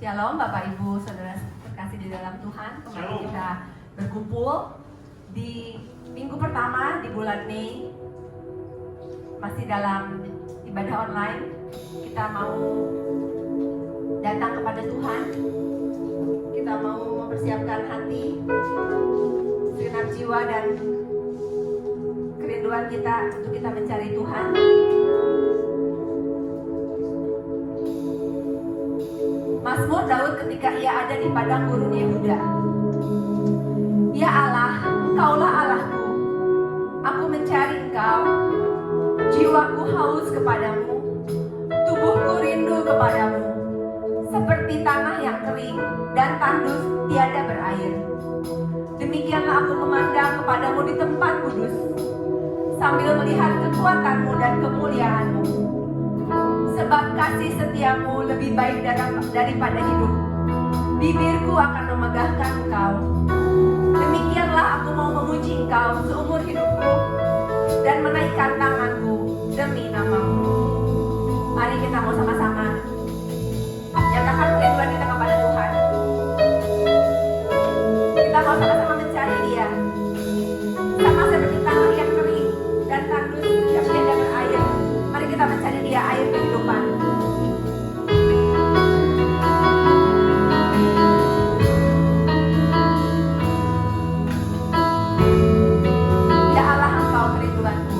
Shalom Bapak Ibu Saudara terkasih di dalam Tuhan. Kemarin kita berkumpul di minggu pertama di bulan Mei, masih dalam ibadah online. Kita mau datang kepada Tuhan. Kita mau mempersiapkan hati, segenap jiwa dan kerinduan kita untuk kita mencari Tuhan. Mazmur Daud ketika ia ada di padang gurun Yehuda. Ya Allah, Engkaulah Allahku. Aku mencari Engkau. Jiwaku haus kepadamu. Tubuhku rindu kepadamu. Seperti tanah yang kering dan tandus tiada berair. Demikianlah aku memandang kepadamu di tempat kudus, sambil melihat kekuatanmu dan kemuliaanmu. Sebab kasih setiamu lebih baik daripada hidup. Bibirku akan memegahkan Engkau. Demikianlah aku mau memuji Engkau seumur hidupku dan menaikkan tanganku demi nama-Mu. Mari kita mau sama-sama nyatakan kerinduan kita kepada Tuhan. Kita mau sama-sama mencari Dia. Sama seperti tanah yang kering dan tandus yang tiada berair. Mari kita mencari Dia, air kehidupan. Ya Allah, Engkau kerinduanku.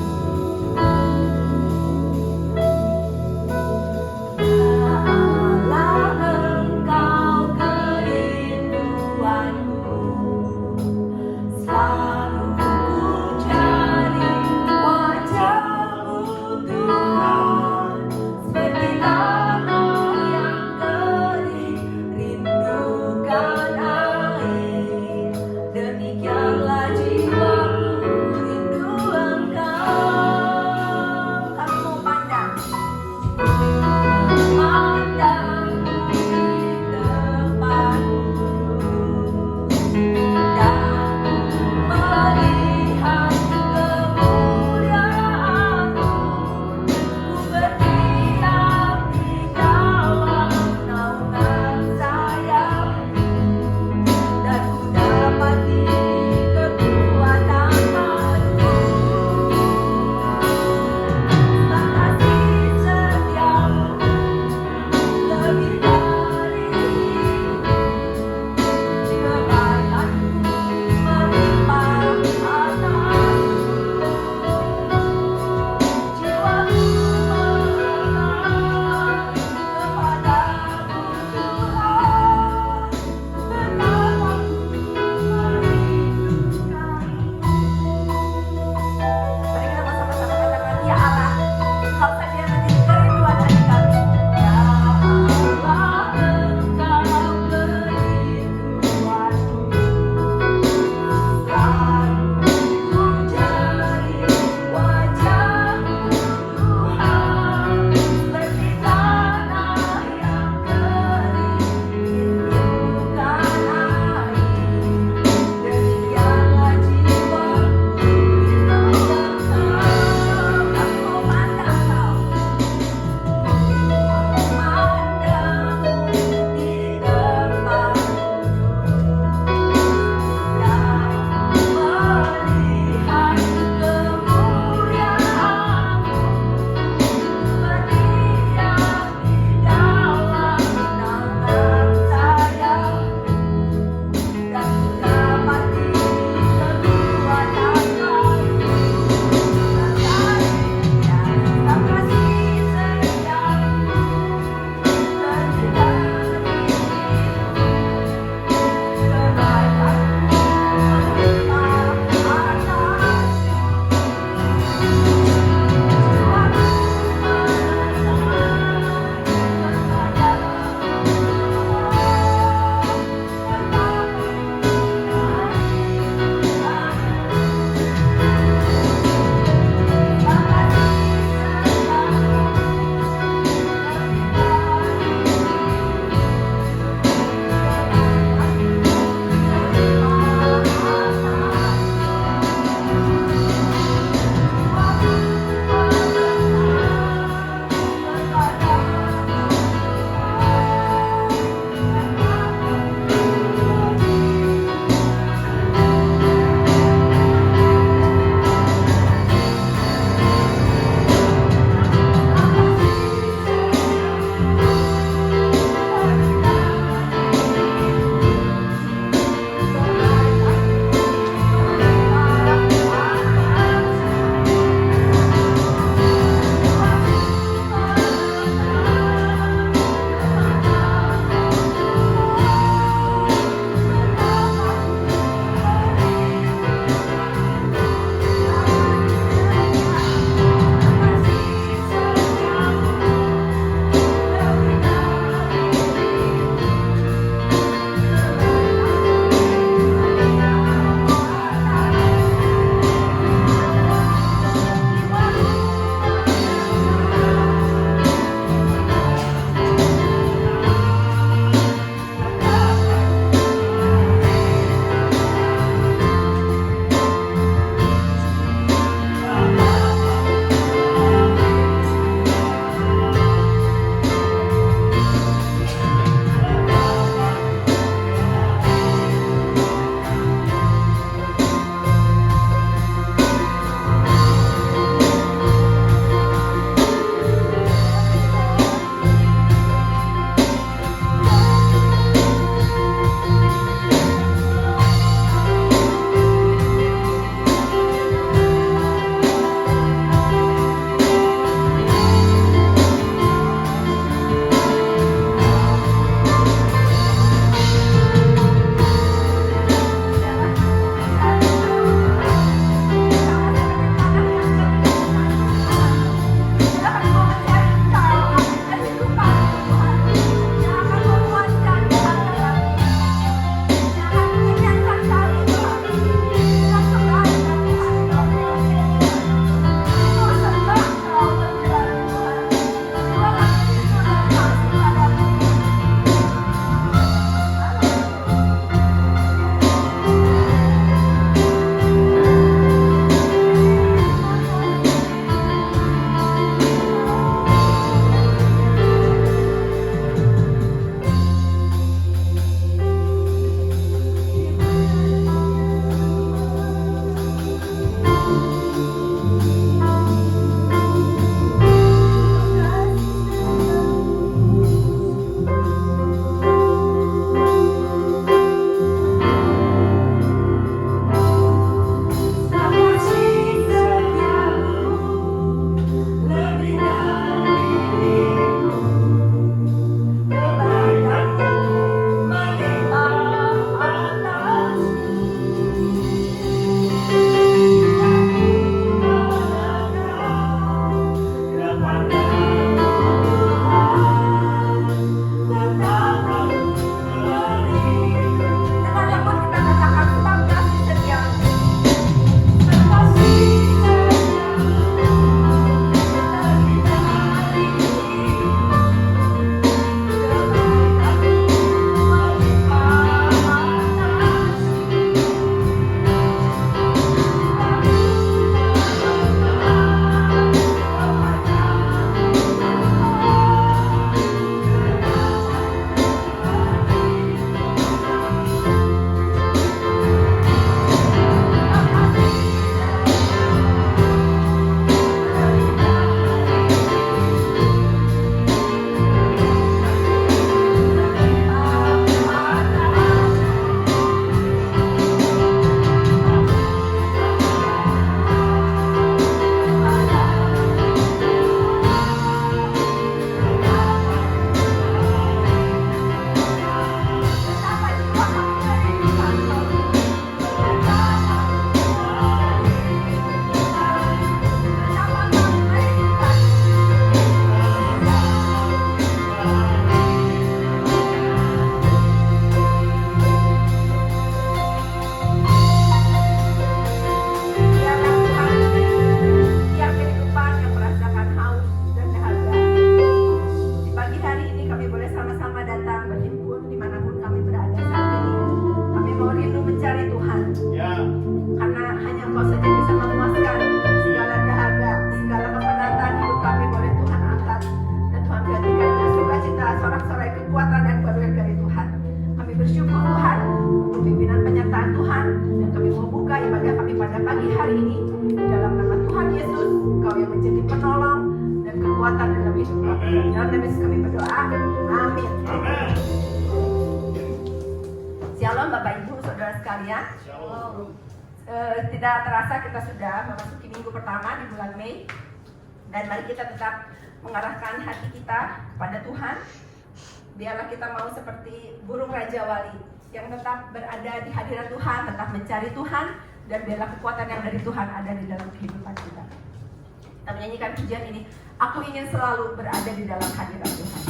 Shalom Bapak Ibu, Saudara sekalian. Tidak terasa kita sudah memasuki minggu pertama di bulan Mei. Dan mari kita tetap mengarahkan hati kita kepada Tuhan. Biarlah kita mau seperti burung Raja Wali yang tetap berada di hadirat Tuhan, tetap mencari Tuhan, dan biarlah kekuatan yang dari Tuhan ada di dalam kehidupan kita. Kita menyanyikan pujian ini, aku ingin selalu berada di dalam hadirat Tuhan.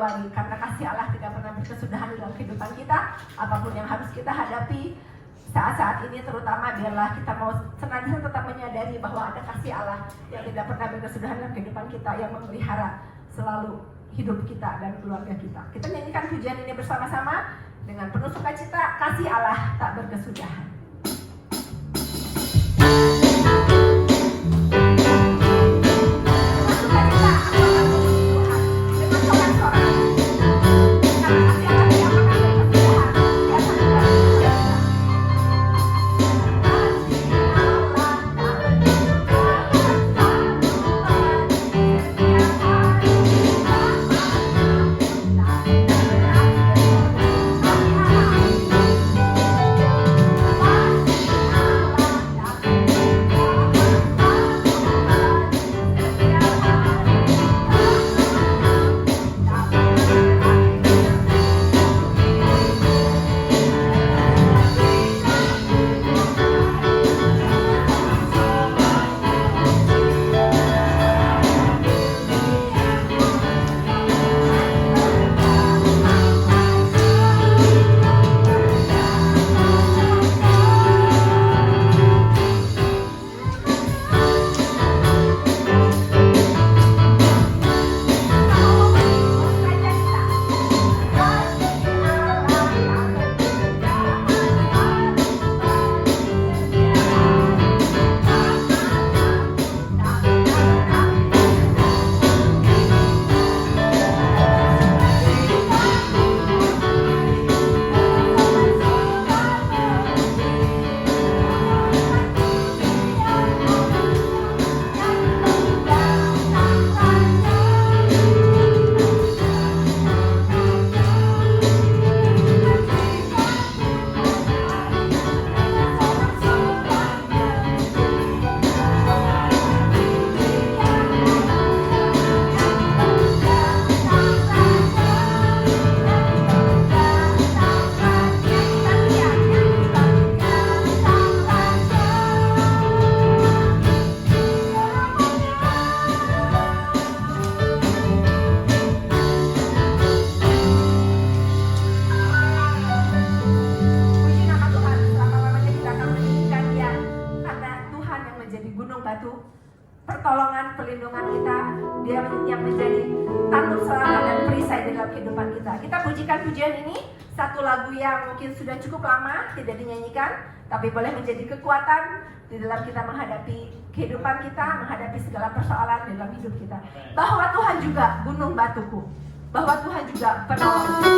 Karena kasih Allah tidak pernah berkesudahan dalam kehidupan kita. Apapun yang harus kita hadapi saat-saat ini, terutama biarlah kita mau senantiasa tetap menyadari bahwa ada kasih Allah yang tidak pernah berkesudahan dalam kehidupan kita, yang memelihara selalu hidup kita dan keluarga kita. Kita nyanyikan pujian ini bersama-sama dengan penuh sukacita, kasih Allah tak berkesudahan. Bye. perlindungan kita. Dia yang menjadi tanduk selamat dan perisai dalam kehidupan kita. Kita pujikan pujian ini, satu lagu yang mungkin sudah cukup lama tidak dinyanyikan, tapi boleh menjadi kekuatan di dalam kita menghadapi kehidupan kita, menghadapi segala persoalan dalam hidup kita. Bahwa Tuhan juga gunung batuku, bahwa Tuhan juga penolongku.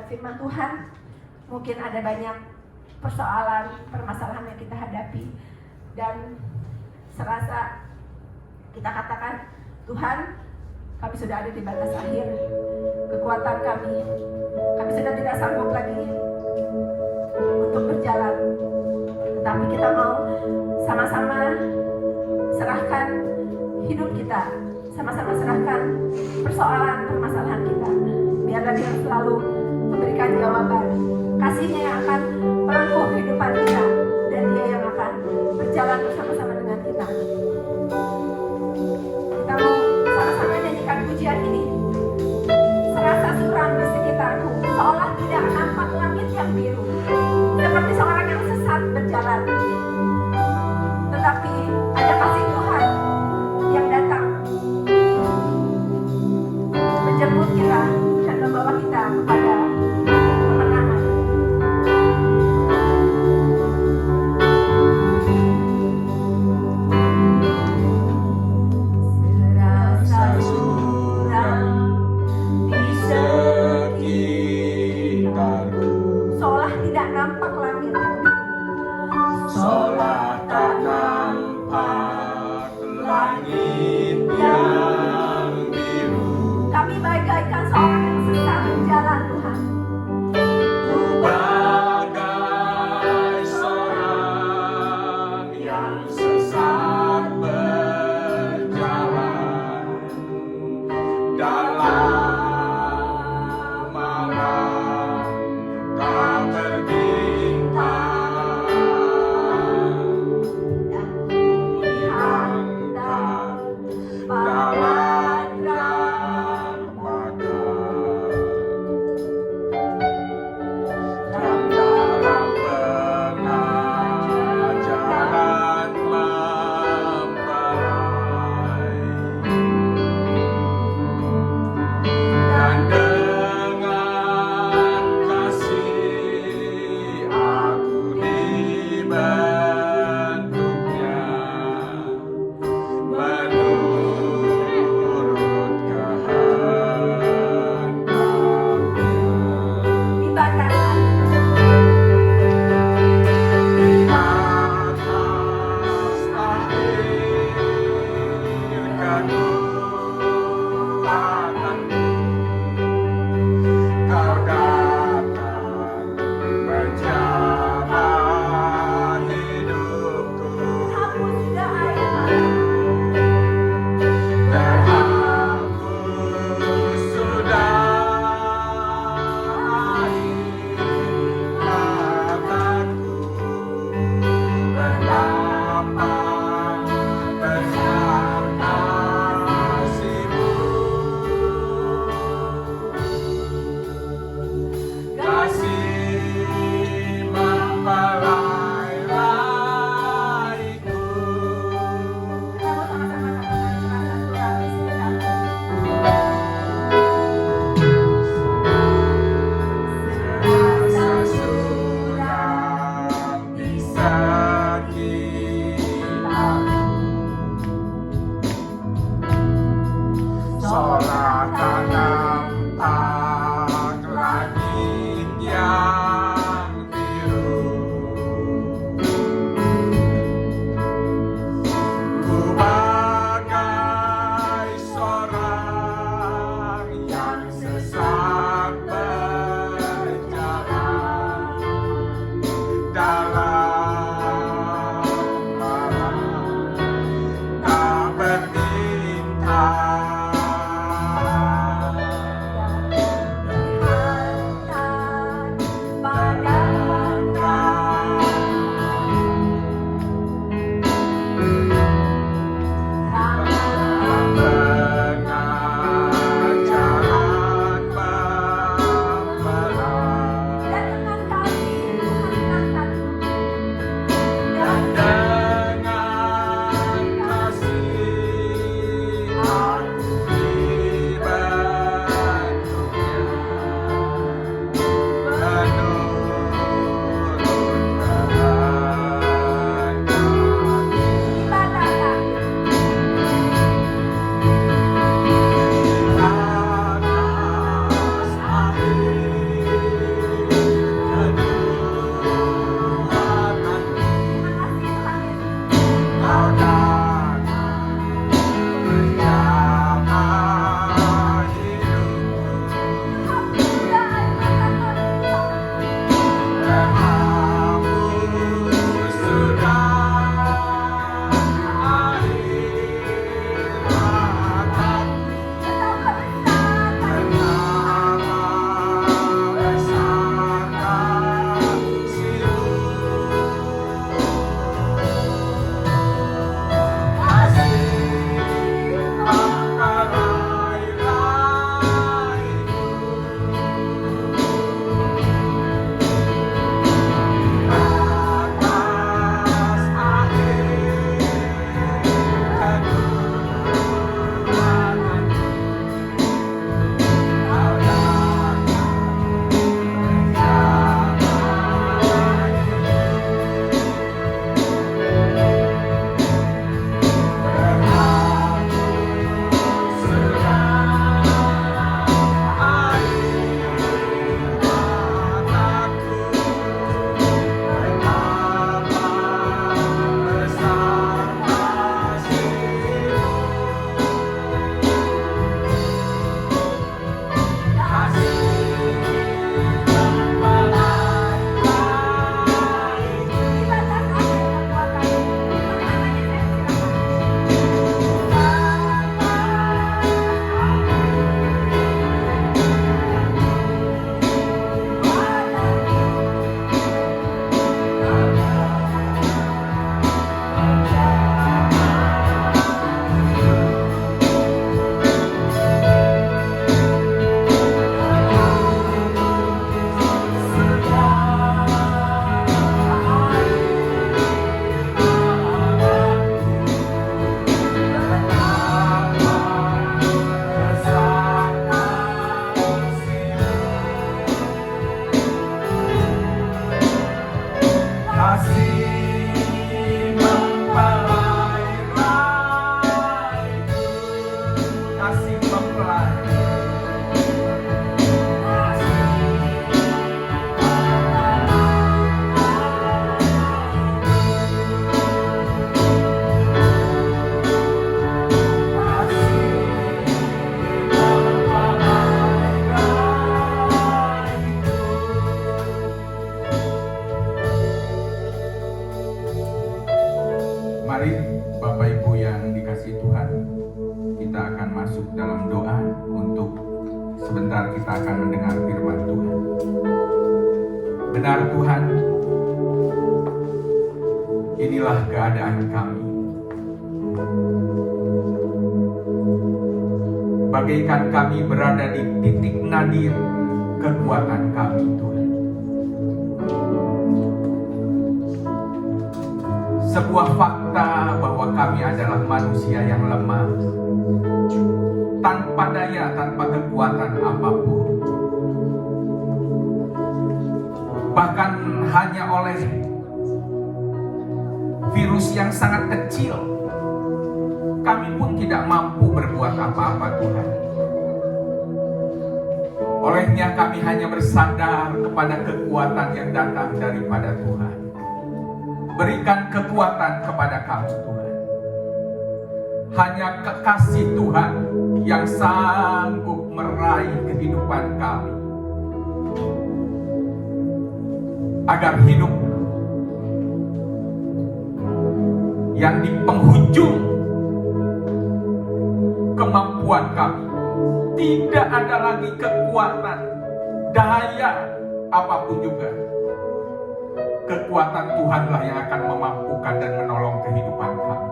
Firman Tuhan, mungkin ada banyak persoalan, permasalahan yang kita hadapi, dan serasa kita katakan, Tuhan, kami sudah ada di batas akhir kekuatan kami sudah tidak sanggup lagi untuk berjalan. Tetapi kita mau sama-sama serahkan hidup kita, sama-sama serahkan persoalan, permasalahan kita. Biarlah Dia selalu memberikan jawaban. Kasih-Nya yang akan merangkul kehidupan kita, dan Dia yang akan kepada kemenangan. Serasa suram di sekitarku, seolah tidak nampak langit, seolah tak nampak langit yang biru. kami bagaikan seorang yang sesat di jalan Tuhan. benar Tuhan, inilah keadaan kami. Bagaikan kami berada di titik nadir kekuatan kami Tuhan. Sebuah fakta bahwa kami adalah manusia yang lemah, tanpa daya, tanpa kekuatan apapun. Bahkan hanya oleh virus yang sangat kecil, kami pun tidak mampu berbuat apa-apa Tuhan. Olehnya kami hanya bersandar kepada kekuatan yang datang daripada Tuhan. Berikan kekuatan kepada kami Tuhan. Hanya kekasih Tuhan yang sanggup meraih kehidupan kami, agar hidup yang di penghujung kemampuan kami, tidak ada lagi kekuatan, daya apapun juga. Kekuatan Tuhanlah yang akan memampukan dan menolong kehidupan kami.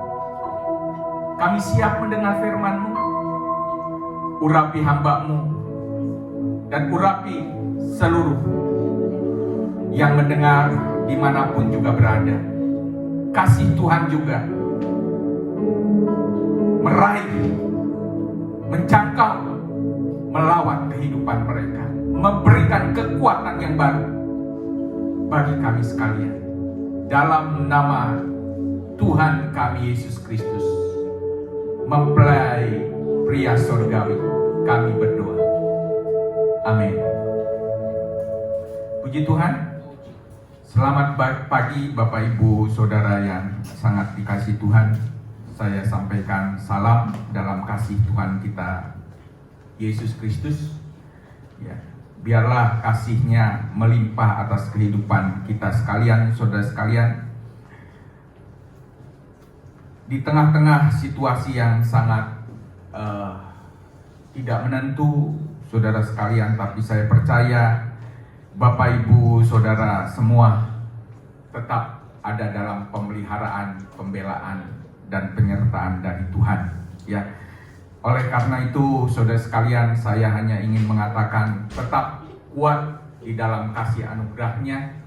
Kami siap mendengar firman-Mu. Urapi hamba-Mu dan urapi seluruh yang mendengar dimanapun juga berada. Kasih Tuhan juga meraih, menjangkau, melawat kehidupan mereka, memberikan kekuatan yang baru bagi kami sekalian. Dalam nama Tuhan kami Yesus Kristus, mempelai pria surgawi, kami berdoa. Amin. Puji Tuhan. Selamat pagi Bapak Ibu Saudara yang sangat dikasihi Tuhan. Saya sampaikan salam dalam kasih Tuhan kita Yesus Kristus. Ya, biarlah kasih-Nya melimpah atas kehidupan kita sekalian, saudara sekalian. Di tengah-tengah situasi yang sangat tidak menentu, saudara sekalian, tapi saya percaya Bapak Ibu Saudara semua tetap ada dalam pemeliharaan, pembelaan, dan penyertaan dari Tuhan. Ya, oleh karena itu, saudara sekalian, saya hanya ingin mengatakan tetap kuat di dalam kasih anugerah-Nya.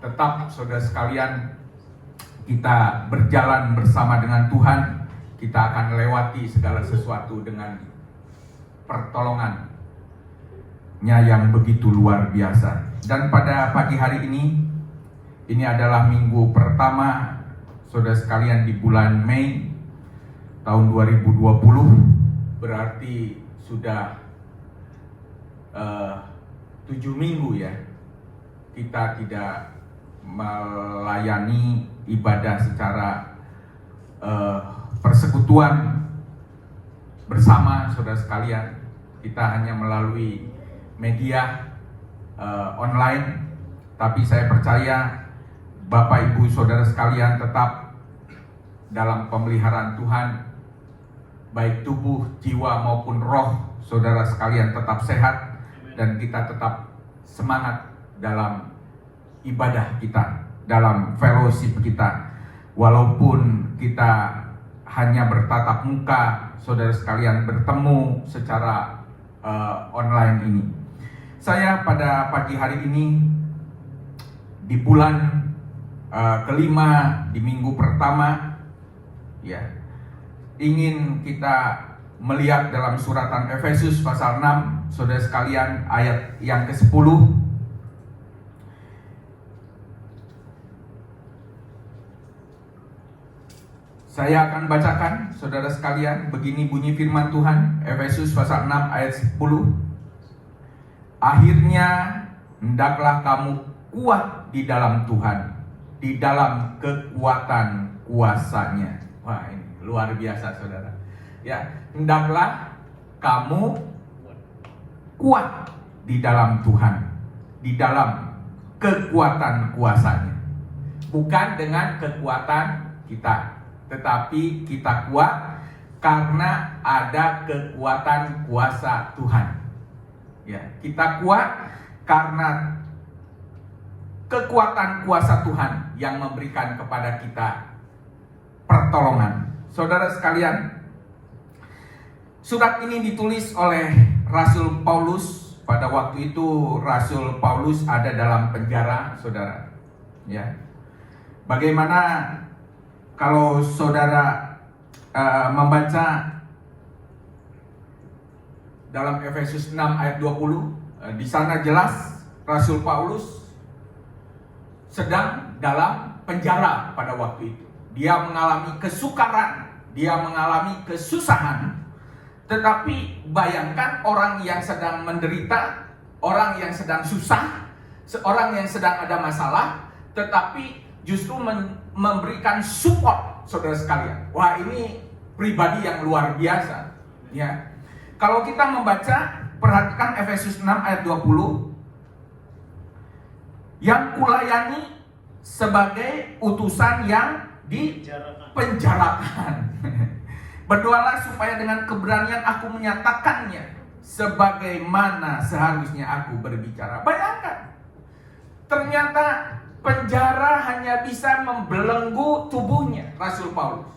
Tetap, saudara sekalian, kita berjalan bersama dengan Tuhan. Kita akan lewati segala sesuatu dengan pertolongan-Nya yang begitu luar biasa. Dan pada pagi hari ini adalah minggu pertama, saudara sekalian, di bulan Mei tahun 2020, berarti sudah 7 minggu ya kita tidak melayani ibadah secara persekutuan bersama saudara sekalian. Kita hanya melalui media online, tapi saya percaya Bapak Ibu Saudara sekalian tetap dalam pemeliharaan Tuhan, baik tubuh, jiwa maupun roh saudara sekalian tetap sehat, dan kita tetap semangat dalam ibadah kita, dalam fellowship kita, walaupun kita hanya bertatap muka, saudara sekalian, bertemu secara online ini. Saya pada pagi hari ini di bulan kelima, di minggu pertama, ya, ingin kita melihat dalam suratan Efesus pasal 6, saudara sekalian, ayat yang ke-10. Saya akan bacakan, saudara sekalian. Begini bunyi firman Tuhan, Efesus pasal 6 ayat 10. Akhirnya hendaklah kamu kuat di dalam Tuhan, di dalam kekuatan kuasa-Nya. Wah, ini luar biasa saudara. Ya, hendaklah kamu kuat di dalam Tuhan, di dalam kekuatan kuasa-Nya. Bukan dengan kekuatan kita, tetapi kita kuat karena ada kekuatan kuasa Tuhan. Ya, kita kuat karena kekuatan kuasa Tuhan yang memberikan kepada kita pertolongan. Saudara sekalian, surat ini ditulis oleh Rasul Paulus. Pada waktu itu Rasul Paulus ada dalam penjara, saudara. Ya, bagaimana kalau saudara membaca dalam Efesus 6 ayat 20, di sana jelas Rasul Paulus sedang dalam penjara pada waktu itu. Dia mengalami kesukaran, dia mengalami kesusahan. Tetapi bayangkan orang yang sedang menderita, orang yang sedang susah, seorang yang sedang ada masalah, tetapi justru memberikan support, saudara sekalian. Wah, ini pribadi yang luar biasa. Ya, kalau kita membaca, perhatikan Efesus 6 ayat 20. Yang kulayani sebagai utusan yang dipenjarakan. Berdoalah supaya dengan keberanian aku menyatakannya sebagaimana seharusnya aku berbicara. Bayangkan, ternyata penjara hanya bisa membelenggu tubuhnya Rasul Paulus.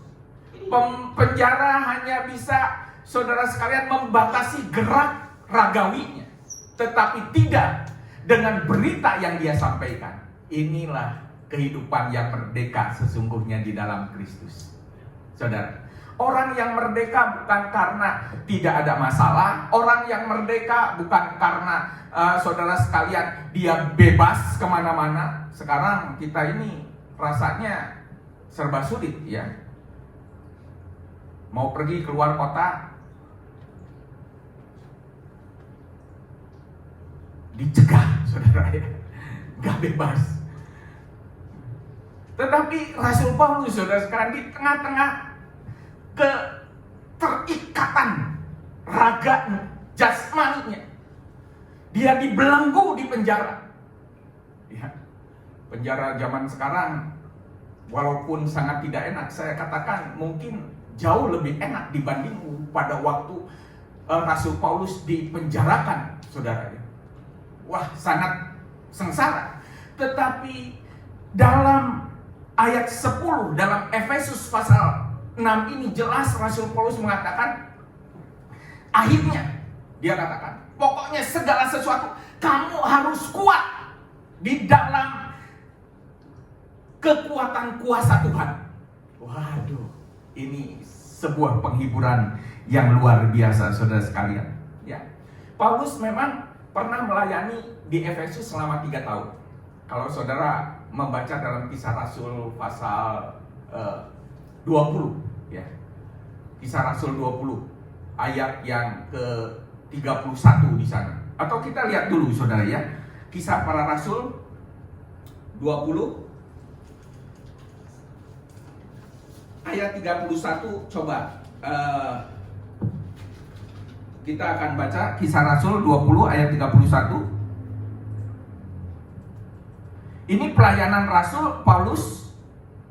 Penjara hanya bisa, saudara sekalian, membatasi gerak ragawinya, tetapi tidak dengan berita yang dia sampaikan. Inilah kehidupan yang merdeka sesungguhnya di dalam Kristus. Saudara, orang yang merdeka bukan karena tidak ada masalah. Orang yang merdeka bukan karena saudara sekalian dia bebas kemana-mana. Sekarang kita ini rasanya serba sulit, ya. Mau pergi keluar kota dicegah, saudara, ya, gak bebas. Tetapi Rasul Paulus, saudara sekarang, di tengah-tengah keterikatan raganya, jasmaninya, dia dibelenggu di penjara. Ya, penjara zaman sekarang walaupun sangat tidak enak, saya katakan mungkin jauh lebih enak dibanding pada waktu Rasul Paulus dipenjarakan, saudara. Wah, sangat sengsara. Tetapi dalam ayat 10 dalam Efesus pasal 6 ini jelas Rasul Paulus mengatakan, akhirnya dia katakan, pokoknya segala sesuatu kamu harus kuat di dalam kekuatan kuasa Tuhan. Waduh, ini sebuah penghiburan yang luar biasa, saudara sekalian. Ya, Paulus memang pernah melayani di Efesus selama 3 tahun. Kalau saudara membaca dalam Kisah Rasul pasal 20, ya, Kisah Rasul 20 ayat yang ke-31 di sana. Atau kita lihat dulu, saudara, ya, Kisah Para Rasul 20 ayat 31. Coba kita akan baca Kisah Rasul 20 ayat 31. Ini pelayanan Rasul Paulus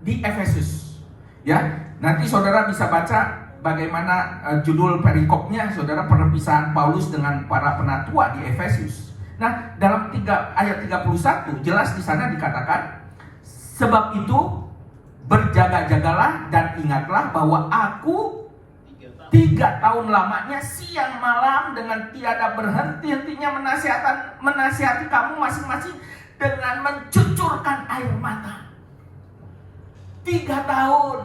di Efesus. Ya, nanti saudara bisa baca bagaimana judul perikopnya, saudara, perpisahan Paulus dengan para penatua di Efesus. Nah, dalam ayat 31 jelas di sana dikatakan, sebab itu berjaga-jagalah dan ingatlah bahwa aku 3 tahun lamanya siang malam dengan tiada berhenti-hentinya menasihati kamu masing-masing dengan mencucurkan air mata. 3 tahun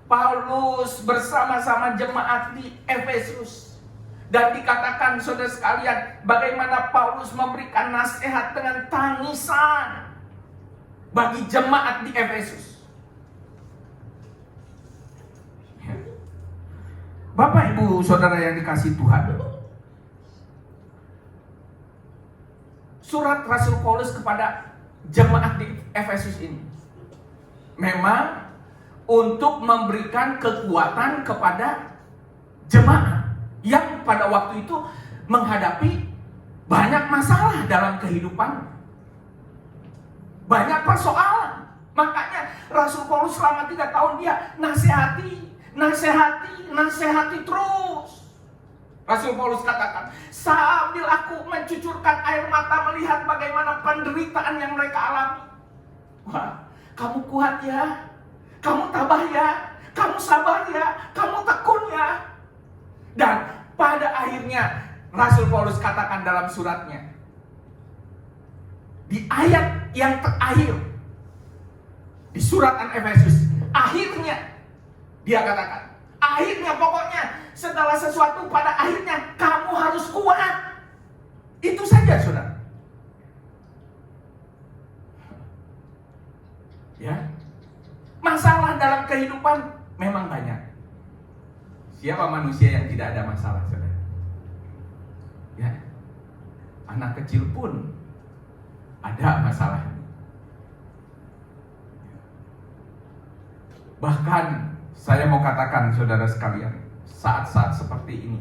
Paulus bersama-sama jemaat di Efesus. Dan dikatakan, saudara sekalian, bagaimana Paulus memberikan nasihat dengan tangisan bagi jemaat di Efesus. Bapak, Ibu, saudara yang dikasihi Tuhan, surat Rasul Paulus kepada jemaat di Efesus ini memang untuk memberikan kekuatan kepada jemaat yang pada waktu itu menghadapi banyak masalah dalam kehidupan, banyak persoalan. Makanya Rasul Paulus selama 3 tahun dia nasihati terus. Rasul Paulus katakan, sambil aku mencucurkan air mata melihat bagaimana penderitaan yang mereka alami. Wah, kamu kuat ya, kamu tabah ya, kamu sabar ya, kamu tekun ya. Dan pada akhirnya Rasul Paulus katakan dalam suratnya, di ayat yang terakhir di surat Efesus, akhirnya dia katakan, akhirnya pokoknya segala sesuatu pada akhirnya kamu harus kuat. Itu saja, saudara. Ya, masalah dalam kehidupan memang banyak. Siapa manusia yang tidak ada masalah, saudara? Ya, anak kecil pun ada masalah. Bahkan saya mau katakan, saudara sekalian, saat-saat seperti ini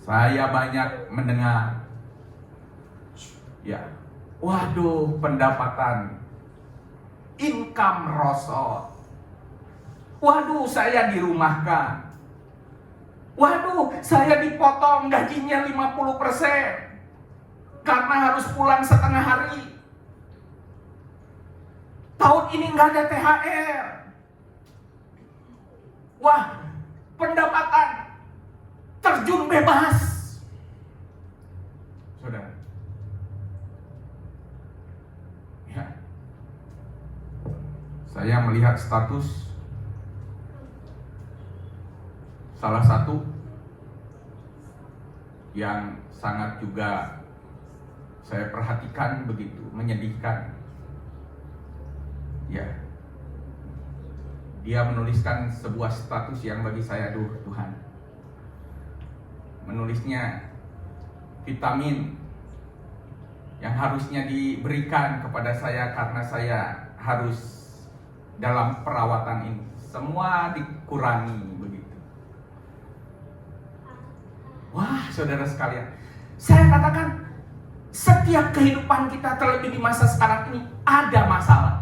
saya banyak mendengar, ya, waduh, pendapatan, income rosot, waduh, saya dirumahkan, waduh, saya dipotong gajinya 50% karena harus pulang setengah hari. Tahun ini nggak ada THR. Wah, pendapatan terjun bebas. Saudara. Ya. Saya melihat status salah satu yang sangat juga saya perhatikan begitu menyedihkan. Ya, dia menuliskan sebuah status yang bagi saya, aduh Tuhan. Menulisnya vitamin yang harusnya diberikan kepada saya karena saya harus dalam perawatan ini, semua dikurangi begitu. Wah, saudara sekalian, saya katakan setiap kehidupan kita, terlebih di masa sekarang ini, ada masalah.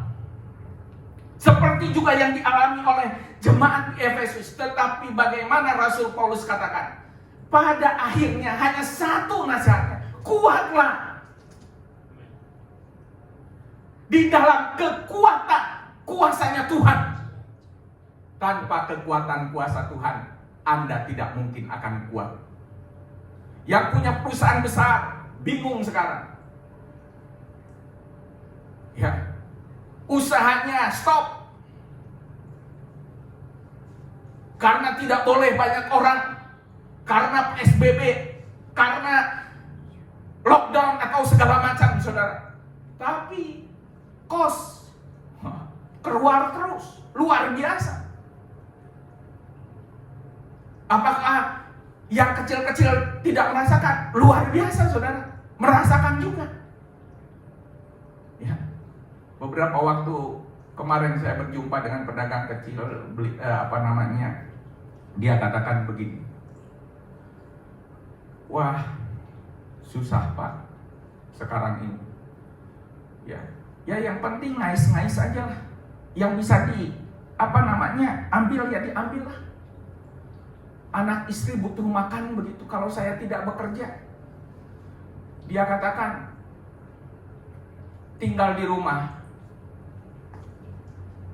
Seperti juga yang dialami oleh jemaat di Efesus. Tetapi bagaimana Rasul Paulus katakan, pada akhirnya hanya satu nasihatnya, kuatlah di dalam kekuatan kuasanya Tuhan. Tanpa kekuatan kuasa Tuhan, Anda tidak mungkin akan kuat. Yang punya perusahaan besar bingung sekarang, ya, usahanya stop karena tidak boleh banyak orang, karena PSBB, karena lockdown atau segala macam, saudara. Tapi kos keluar terus, luar biasa. Apakah yang kecil-kecil tidak merasakan? Luar biasa, saudara, merasakan juga. Ya. Beberapa waktu kemarin saya berjumpa dengan pedagang kecil, dia katakan begini, wah, susah Pak sekarang ini. Ya yang penting ngais-ngais aja lah. Yang bisa ambil ya diambil lah. Anak istri butuh makan begitu kalau saya tidak bekerja. Dia katakan, tinggal di rumah,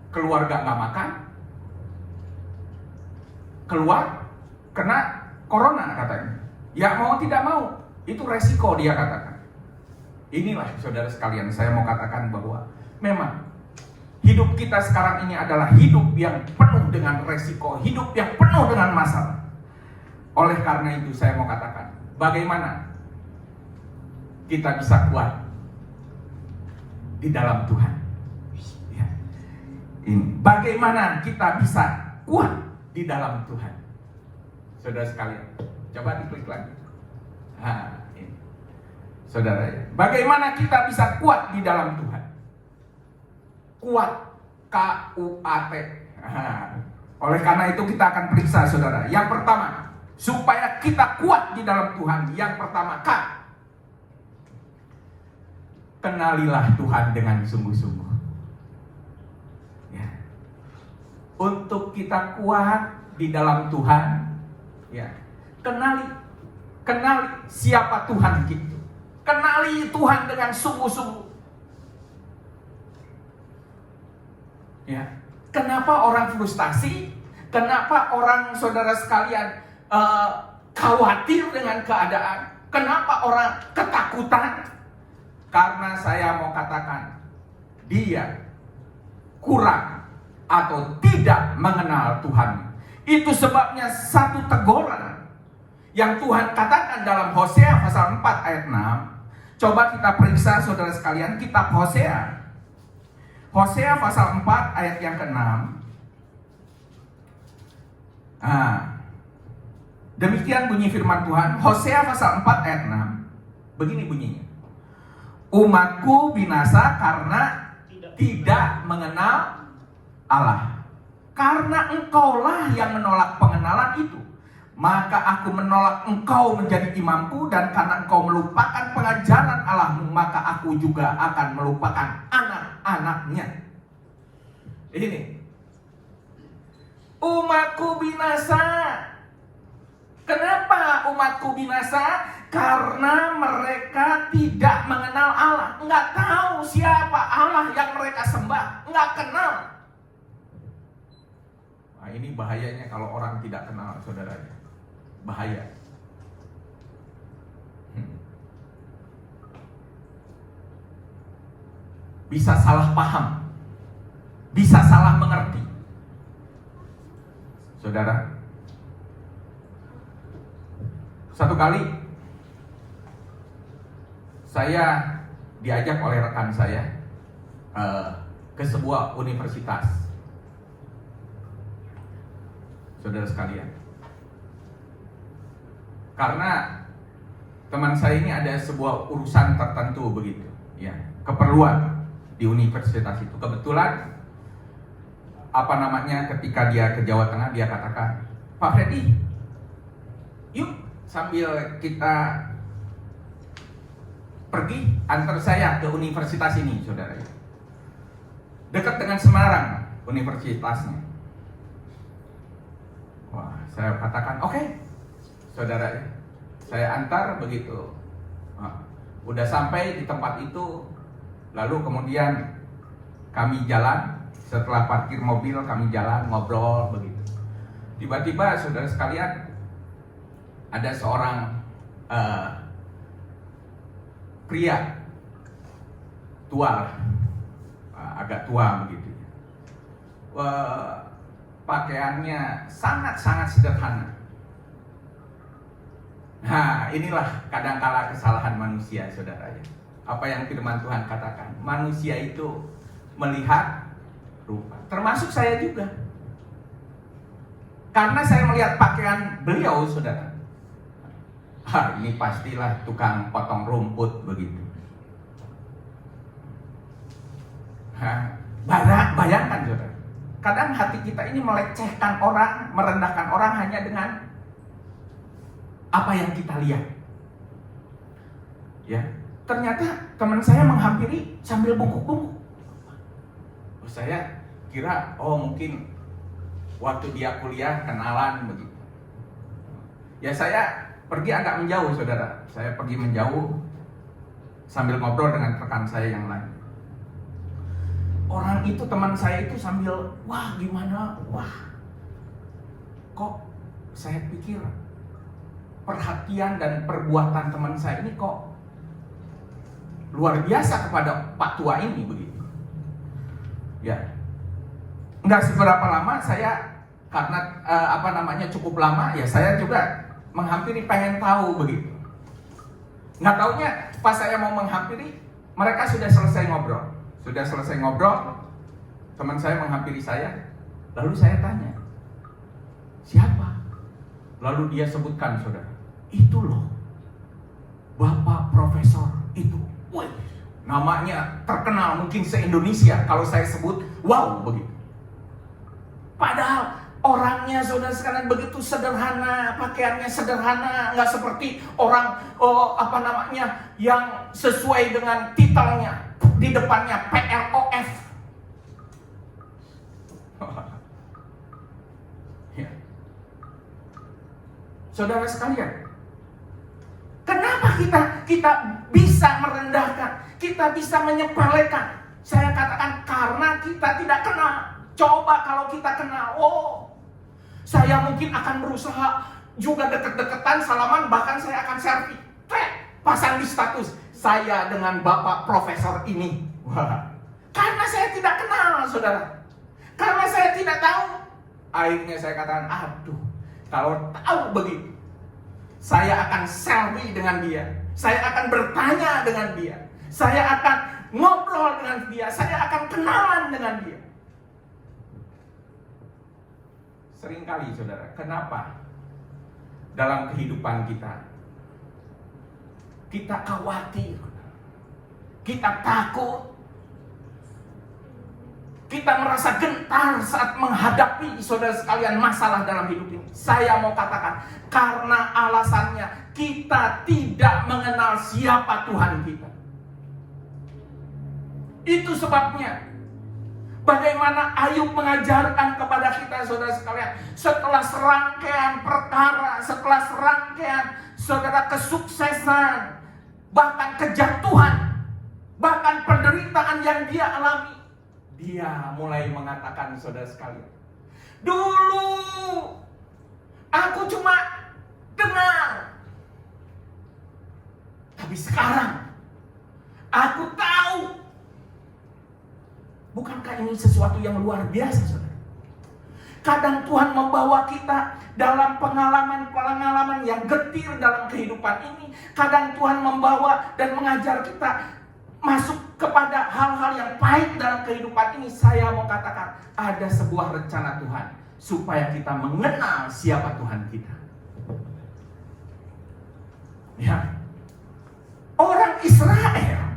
keluarga nggak makan, keluar kena corona katanya. Ya mau tidak mau, itu resiko, dia katakan. Inilah saudara sekalian, saya mau katakan bahwa memang hidup kita sekarang ini adalah hidup yang penuh dengan resiko, hidup yang penuh dengan masalah. Oleh karena itu saya mau katakan, bagaimana kita bisa kuat di dalam Tuhan. Ya. Ini bagaimana kita bisa kuat di dalam Tuhan. Saudara sekalian, coba diklik lagi. Ini. Saudara, bagaimana kita bisa kuat di dalam Tuhan? Kuat, K-U-A-T. Oleh karena itu kita akan periksa, saudara. Yang pertama, supaya kita kuat di dalam Tuhan, yang pertama, K, kenalilah Tuhan dengan sungguh-sungguh. Ya. Untuk kita kuat di dalam Tuhan, ya, Kenali siapa Tuhan kita. Kenali Tuhan dengan sungguh-sungguh. Ya. Kenapa orang frustasi? Kenapa orang saudara sekalian khawatir dengan keadaan? Kenapa orang ketakutan? Karena saya mau katakan, dia kurang atau tidak mengenal Tuhan. Itu sebabnya satu teguran yang Tuhan katakan dalam Hosea pasal 4 ayat 6. Coba kita periksa saudara sekalian kitab Hosea. Hosea pasal 4 ayat yang ke-6. Demikian bunyi firman Tuhan. Hosea pasal 4 ayat 6. Begini bunyinya. Umatku binasa karena tidak mengenal Allah. Karena engkaulah yang menolak pengenalan itu, maka aku menolak engkau menjadi imamku, dan karena engkau melupakan pengajaran Allahmu, maka aku juga akan melupakan anak-anaknya. Ini umatku binasa. Kenapa umatku binasa? Karena mereka tidak mengenal Allah. Nggak tahu siapa Allah yang mereka sembah. Nggak kenal. Nah, ini bahayanya kalau orang tidak kenal, saudaranya. Bahaya. Bisa salah paham, bisa salah mengerti. Saudara, satu kali saya diajak oleh rekan saya ke sebuah universitas. Saudara sekalian, karena teman saya ini ada sebuah urusan tertentu begitu, ya, keperluan di universitas itu. Kebetulan ketika dia ke Jawa Tengah, dia katakan, Pak Freddy, yuk sambil kita pergi, antar saya ke universitas ini, saudara. Dekat dengan Semarang universitasnya. Wah, saya katakan, oke, saudara, saya antar begitu. Nah, udah sampai di tempat itu, lalu kemudian kami jalan. Setelah parkir mobil, kami jalan ngobrol begitu. Tiba-tiba, saudara sekalian, ada seorang pria tua, agak tua begitu. Pakaiannya sangat-sangat sederhana. Nah, inilah kadangkala kesalahan manusia, saudara. Apa yang firman Tuhan katakan, manusia itu melihat rupa. Termasuk saya juga. Karena saya melihat pakaian beliau, saudara. Ini pastilah tukang potong rumput begitu. Bayangkan, saudara. Kadang hati kita ini melecehkan orang, merendahkan orang hanya dengan apa yang kita lihat. Ya, ternyata teman saya menghampiri sambil bungkuk-bungkuk. Saya kira, mungkin waktu dia kuliah kenalan begitu. Ya, saya pergi agak menjauh, saudara. Saya pergi menjauh sambil ngobrol dengan rekan saya yang lain. Orang itu, teman saya itu sambil, wah gimana, kok saya pikir perhatian dan perbuatan teman saya ini kok luar biasa kepada Pak Tua ini begitu. Ya, nggak seberapa lama saya, karena cukup lama, ya saya juga menghampiri, pengen tahu begitu. Nggak taunya pas saya mau menghampiri, mereka sudah selesai ngobrol. Teman saya menghampiri saya, lalu saya tanya, siapa? Lalu dia sebutkan, saudara, itu loh, Bapak Profesor itu. Wih, namanya terkenal mungkin se-Indonesia kalau saya sebut, wow begitu. Padahal orangnya, saudara sekalian, begitu sederhana, pakaiannya sederhana, nggak seperti orang yang sesuai dengan titelnya, di depannya PROF. Ya. Saudara sekalian, kita bisa merendahkan, kita bisa menyepelekan. Saya katakan karena kita tidak kenal. Coba kalau kita kenal, saya mungkin akan berusaha juga deket-deketan, salaman, bahkan saya akan selfie, pasang di status saya dengan Bapak Profesor ini. Wah, karena saya tidak kenal, saudara. Karena saya tidak tahu. Akhirnya saya katakan, aduh, kalau tahu begitu, saya akan selfie dengan dia, saya akan bertanya dengan dia, saya akan ngobrol dengan dia, saya akan kenalan dengan dia. Seringkali, saudara, kenapa dalam kehidupan kita khawatir, kita takut, kita merasa gentar saat menghadapi, saudara sekalian, masalah dalam hidup ini? Saya mau katakan, karena alasannya kita tidak mengenal siapa Tuhan kita. Itu sebabnya bagaimana Ayub mengajarkan kepada kita, saudara sekalian, setelah serangkaian perkara, setelah serangkaian, saudara, kesuksesan, bahkan kejatuhan, bahkan penderitaan yang dia alami, dia mulai mengatakan, saudara sekalian, dulu aku cuma dengar, tapi sekarang aku tahu. Bukankah ini sesuatu yang luar biasa, saudara? Kadang Tuhan membawa kita dalam pengalaman-pengalaman yang getir dalam kehidupan ini. Kadang Tuhan membawa dan mengajar kita masuk kepada hal-hal yang pahit dalam kehidupan ini. Saya mau katakan, ada sebuah rencana Tuhan supaya kita mengenal siapa Tuhan kita. Ya, orang Israel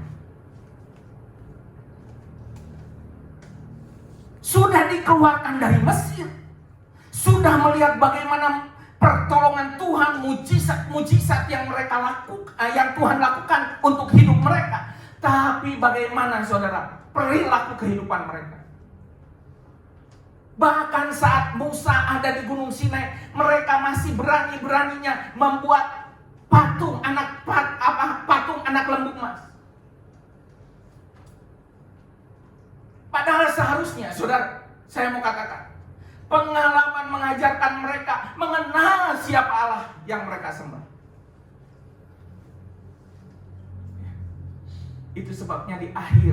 sudah dikeluarkan dari Mesir, sudah melihat bagaimana pertolongan Tuhan, mujizat-mujizat yang Tuhan lakukan untuk hidup mereka. Tapi bagaimana, saudara, perilaku kehidupan mereka? Bahkan saat Musa ada di Gunung Sinai, mereka masih berani-beraninya membuat patung anak lembu emas. Padahal seharusnya, saudara, saya mau katakan, pengalaman mengajarkan mereka mengenal siapa Allah yang mereka sembah. Itu sebabnya di akhir,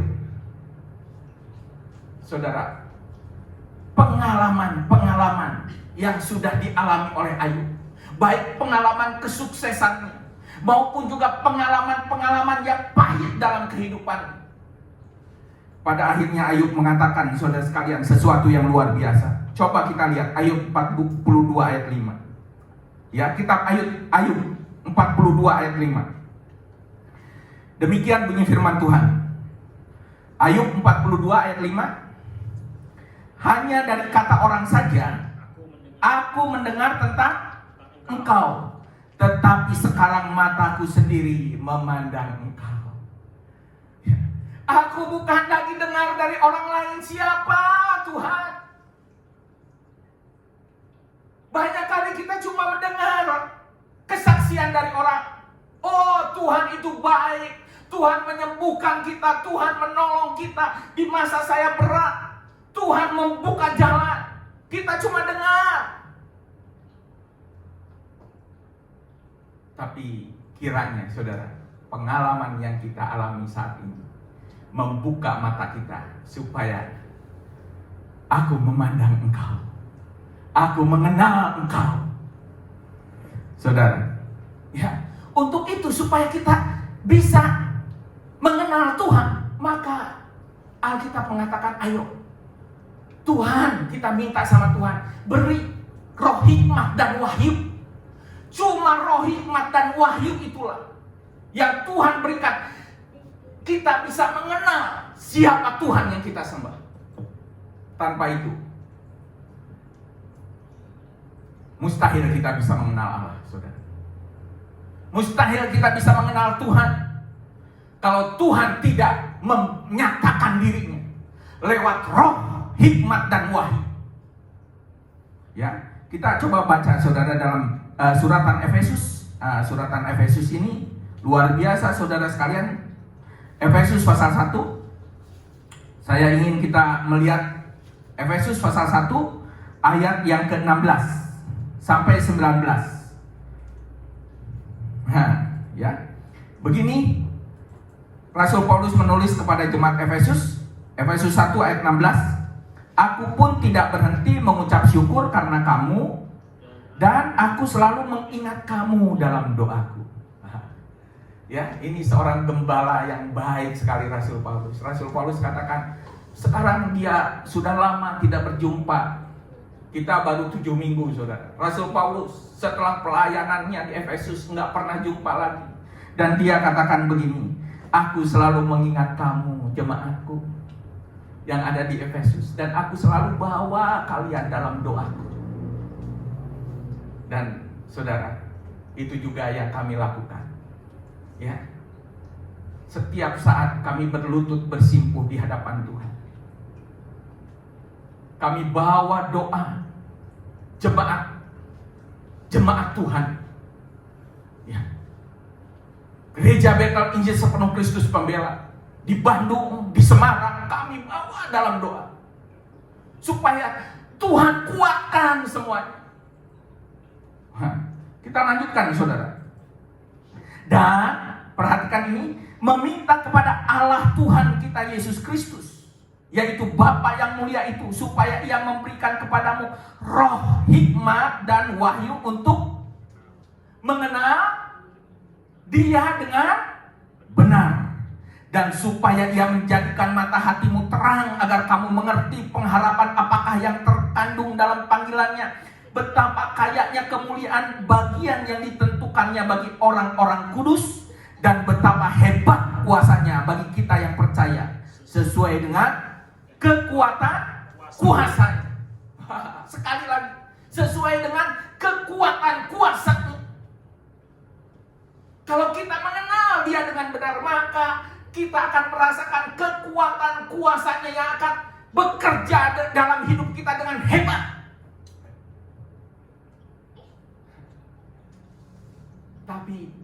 saudara, pengalaman-pengalaman yang sudah dialami oleh Ayub, baik pengalaman kesuksesannya maupun juga pengalaman-pengalaman yang pahit dalam kehidupan. Pada akhirnya Ayub mengatakan, saudara sekalian, sesuatu yang luar biasa. Coba kita lihat Ayub 42 ayat 5. Ya, kitab Ayub 42 ayat 5. Demikian bunyi firman Tuhan. Ayub 42 ayat 5. Hanya dari kata orang saja aku mendengar tentang engkau, tetapi sekarang mataku sendiri memandang engkau. Aku bukan lagi dengar dari orang lain siapa Tuhan. Banyak kali kita cuma mendengar kesaksian dari orang. Oh, Tuhan itu baik, Tuhan menyembuhkan kita, Tuhan menolong kita di masa saya berat, Tuhan membuka jalan. Kita cuma dengar. Tapi kiranya, saudara, pengalaman yang kita alami saat ini membuka mata kita supaya aku memandang engkau, aku mengenal engkau, saudara. Ya, untuk itu supaya kita bisa mengenal Tuhan, maka Alkitab mengatakan, ayo Tuhan, kita minta sama Tuhan, beri roh hikmat dan wahyu. Cuma roh hikmat dan wahyu itulah yang Tuhan berikan. Kita bisa mengenal siapa Tuhan yang kita sembah. Tanpa itu, mustahil kita bisa mengenal Allah, saudara. Mustahil kita bisa mengenal Tuhan kalau Tuhan tidak menyatakan dirinya lewat roh, hikmat, dan wahyu. Ya, kita coba baca, saudara, dalam suratan Efesus. Suratan Efesus ini Luar biasa saudara sekalian. Efesus pasal 1. Saya ingin kita melihat Efesus pasal 1 ayat yang ke-16 sampai 19. Nah, ya. Begini Rasul Paulus menulis kepada jemaat Efesus 1 ayat 16. Aku pun tidak berhenti mengucap syukur karena kamu, dan aku selalu mengingat kamu dalam doaku. Ya, ini seorang gembala yang baik sekali Rasul Paulus. Rasul Paulus katakan, sekarang dia sudah lama tidak berjumpa. Kita baru 7 minggu, saudara. Rasul Paulus setelah pelayanannya di Efesus nggak pernah jumpa lagi. Dan dia katakan begini, aku selalu mengingat kamu, jemaatku yang ada di Efesus, dan aku selalu bawa kalian dalam doaku. Dan saudara, itu juga yang kami lakukan. Ya, setiap saat kami berlutut bersimpuh di hadapan Tuhan. Kami bawa doa jemaat Tuhan. Ya. Gereja Betel Injil Sepenuh Kristus Pembela di Bandung, di Semarang, kami bawa dalam doa supaya Tuhan kuatkan semuanya. Kita lanjutkan, saudara. Dan perhatikan ini, meminta kepada Allah Tuhan kita Yesus Kristus, yaitu Bapa yang mulia itu, supaya Ia memberikan kepadamu roh hikmat dan wahyu untuk mengenal Dia dengan benar, dan supaya Ia menjadikan mata hatimu terang agar kamu mengerti pengharapan apakah yang terkandung dalam panggilannya, betapa kayanya kemuliaan bagian yang ditentukannya bagi orang-orang kudus, dan betapa hebat kuasanya bagi kita yang percaya sesuai dengan kekuatan kuasanya. Sekali lagi, sesuai dengan kekuatan kuasanya. Kalau kita mengenal Dia dengan benar, maka kita akan merasakan kekuatan kuasanya yang akan bekerja dalam hidup kita dengan hebat. Tapi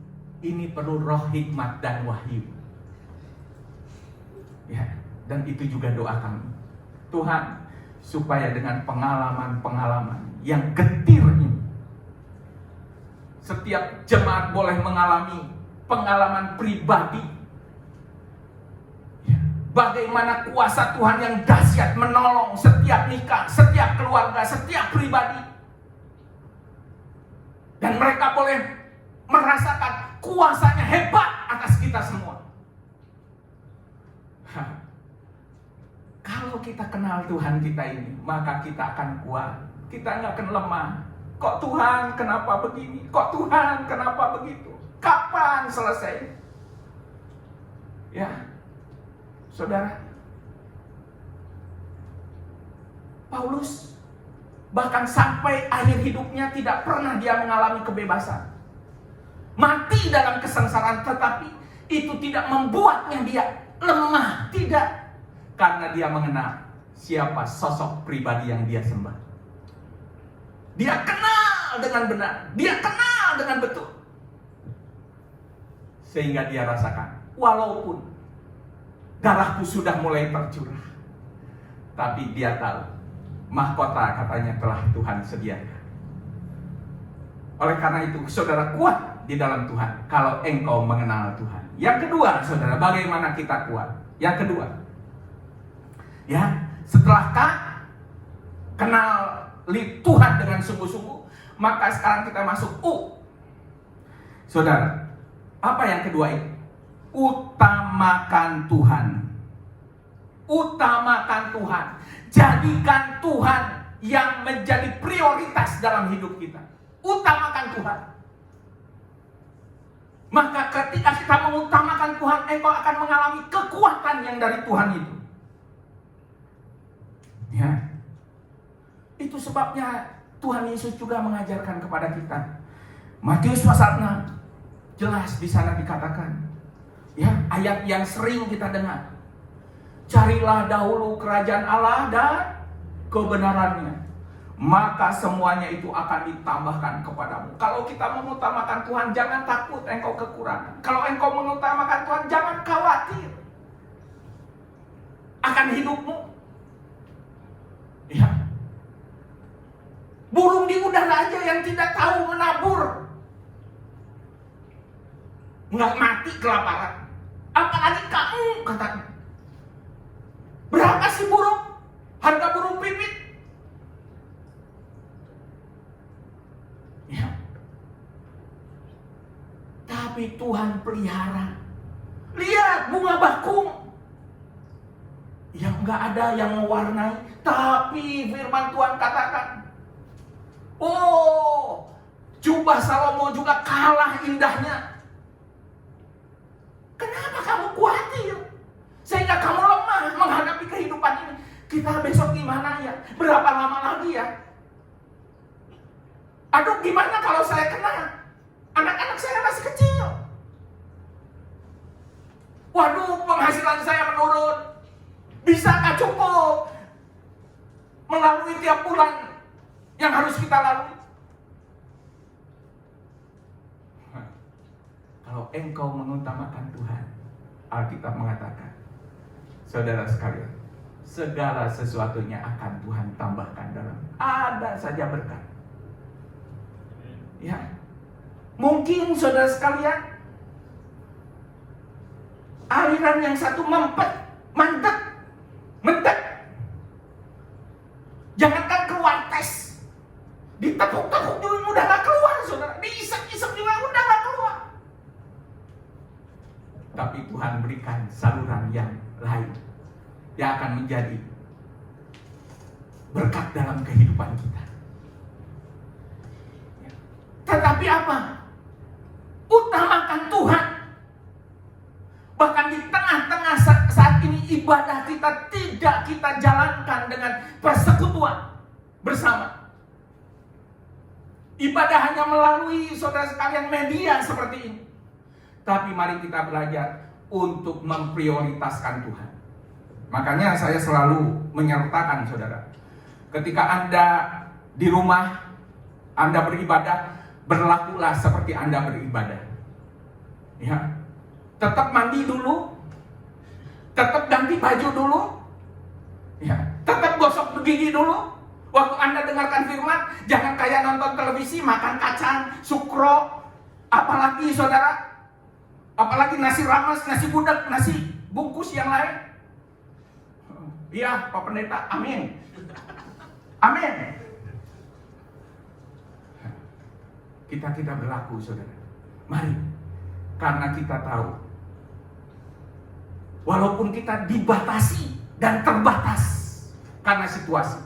ini perlu roh hikmat dan wahyu. Ya, dan itu juga doa kami. Tuhan, supaya dengan pengalaman-pengalaman yang getir ini, setiap jemaat boleh mengalami pengalaman pribadi. Ya, bagaimana kuasa Tuhan yang dahsyat menolong setiap nikah, setiap keluarga, setiap pribadi. Dan mereka boleh merasakan kuasanya hebat atas kita semua. Kalau kita kenal Tuhan kita ini, maka kita akan kuat. Kita nggak akan lemah. Kok Tuhan kenapa begini? Kok Tuhan kenapa begitu? Kapan selesai? Ya, saudara, Paulus bahkan sampai akhir hidupnya tidak pernah dia mengalami kebebasan. Mati dalam kesengsaraan, tetapi itu tidak membuatnya dia lemah, tidak. Karena dia mengenal siapa sosok pribadi yang dia sembah. Dia kenal dengan benar, dia kenal dengan betul. Sehingga dia rasakan, walaupun darahku sudah mulai tercurah, tapi dia tahu, mahkota katanya telah Tuhan sediakan. Oleh karena itu, saudara kuat di dalam Tuhan kalau engkau mengenal Tuhan. Yang kedua, saudara, bagaimana kita kuat? Yang kedua, ya, setelah kenal Tuhan dengan sungguh-sungguh, maka sekarang kita masuk saudara, apa yang kedua itu? Utamakan Tuhan. Utamakan Tuhan. Jadikan Tuhan yang menjadi prioritas dalam hidup kita. Utamakan Tuhan. Maka ketika kita mengutamakan Tuhan, engkau akan mengalami kekuatan yang dari Tuhan itu. Ya. Itu sebabnya Tuhan Yesus juga mengajarkan kepada kita. Matius pasal 6 jelas di sana dikatakan, ya, ayat yang sering kita dengar. Carilah dahulu kerajaan Allah dan kebenarannya, maka semuanya itu akan ditambahkan kepadamu. Kalau kita mengutamakan Tuhan, jangan takut engkau kekurangan. Kalau engkau mengutamakan Tuhan, jangan khawatir akan hidupmu. Ya. Burung di udara aja yang tidak tahu menabur, nggak mati kelaparan. Apalagi kamu, katanya. Berapa sih burung? Harga burung pipit? Ya. Tapi Tuhan pelihara. Lihat bunga bakung yang nggak ada yang mewarnai, tapi firman Tuhan katakan, oh, jubah Salomo juga kalah indahnya. Kenapa kamu khawatir? Sehingga kamu lemah menghadapi kehidupan ini. Kita besok gimana ya? Berapa lama lagi ya? Aduh, gimana kalau saya kena? Anak-anak saya masih kecil. Waduh, penghasilan saya menurun. Bisakah cukup melalui tiap bulan yang harus kita lalui? Kalau engkau mengutamakan Tuhan, Alkitab mengatakan, saudara sekalian, segala sesuatunya akan Tuhan tambahkan dalam. Ada saja berkat. Ya, mungkin saudara sekalian, aliran yang satu mantep. Jangankan keluar tes, ditepuk-tepuk juga udah gak keluar, saudara. Diisep-isep juga udah gak keluar. Tapi Tuhan berikan saluran yang lain yang akan menjadi berkat dalam kehidupan kita. Tetapi apa? Utamakan Tuhan. Bahkan di tengah-tengah saat ini ibadah kita tidak kita jalankan dengan persekutuan bersama. Ibadah hanya melalui saudara sekalian media seperti ini. Tapi mari kita belajar untuk memprioritaskan Tuhan. Makanya saya selalu menyertakan saudara, ketika Anda di rumah, Anda beribadah, berlakulah seperti Anda beribadah. Ya, tetap mandi dulu, tetap ganti baju dulu, ya, tetap gosok gigi dulu. Waktu Anda dengarkan firman, jangan kayak nonton televisi, makan kacang, sukro, apalagi saudara, apalagi nasi rames, nasi budak, nasi bungkus yang lain. Iya, Pak Pendeta, amin. Amin. Kita berlaku, saudara. Mari, karena kita tahu, walaupun kita dibatasi dan terbatas karena situasi,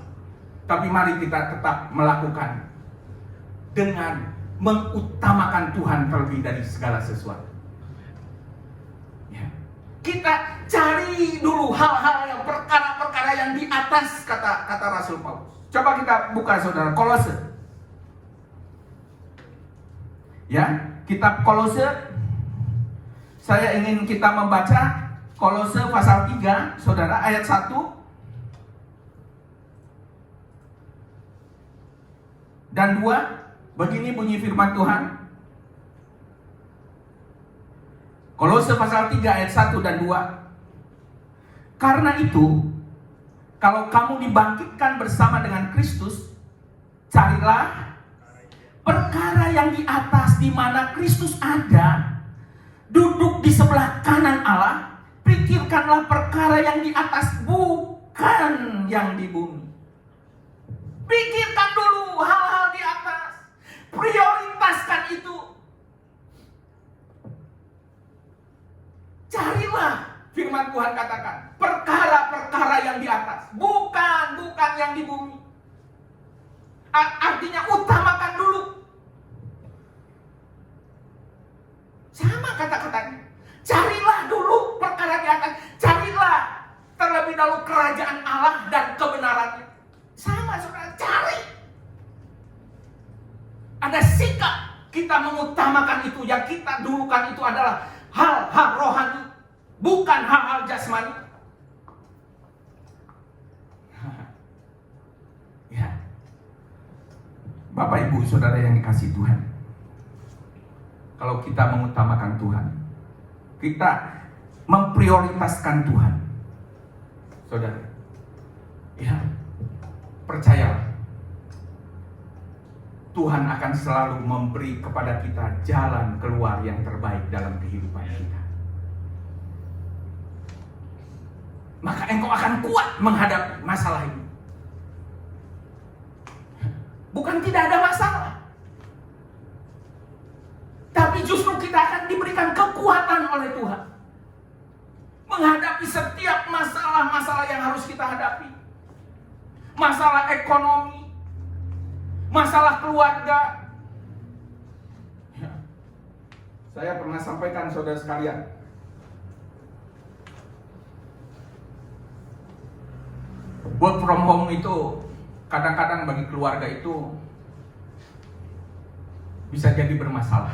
tapi mari kita tetap melakukan dengan mengutamakan Tuhan terlebih dari segala sesuatu. Ya. Kita cari dulu hal-hal yang perkara-perkara yang di atas, kata Rasul Paulus. Coba kita buka saudara Kolose. Ya, kitab Kolose. Saya ingin kita membaca Kolose pasal 3, saudara, ayat 1 dan 2. Begini bunyi firman Tuhan. Kolose pasal 3 ayat 1 dan 2. Karena itu, kalau kamu dibangkitkan bersama dengan Kristus, carilah perkara yang di atas, di mana Kristus ada, duduk di sebelah kanan Allah. Pikirkanlah perkara yang di atas, bukan yang di bumi. Pikirkan dulu hal-hal di atas, prioritaskan itu. Carilah, firman Tuhan katakan, perkara-perkara yang di atas, bukan yang di bumi. Artinya utamakan dulu. Sama kata-katanya. Carilah dulu perkara di atas. Carilah terlebih dahulu kerajaan Allah dan kebenarannya. Sama saudara, cari. Ada sikap kita mengutamakan itu. Yang kita dulukan itu adalah hal-hal rohani, bukan hal-hal jasmani. Ya. Bapak Ibu Saudara yang dikasihi Tuhan, kalau kita mengutamakan Tuhan, kita memprioritaskan Tuhan, Saudara, ya, percayalah, Tuhan akan selalu memberi kepada kita jalan keluar yang terbaik dalam kehidupan kita. Maka engkau akan kuat menghadapi masalah ini. Bukan tidak ada masalah, tapi justru kita akan diberikan kekuatan oleh Tuhan menghadapi setiap masalah-masalah yang harus kita hadapi. Masalah ekonomi, masalah keluarga. Ya. Saya pernah sampaikan saudara sekalian, work from home itu kadang-kadang bagi keluarga itu bisa jadi bermasalah.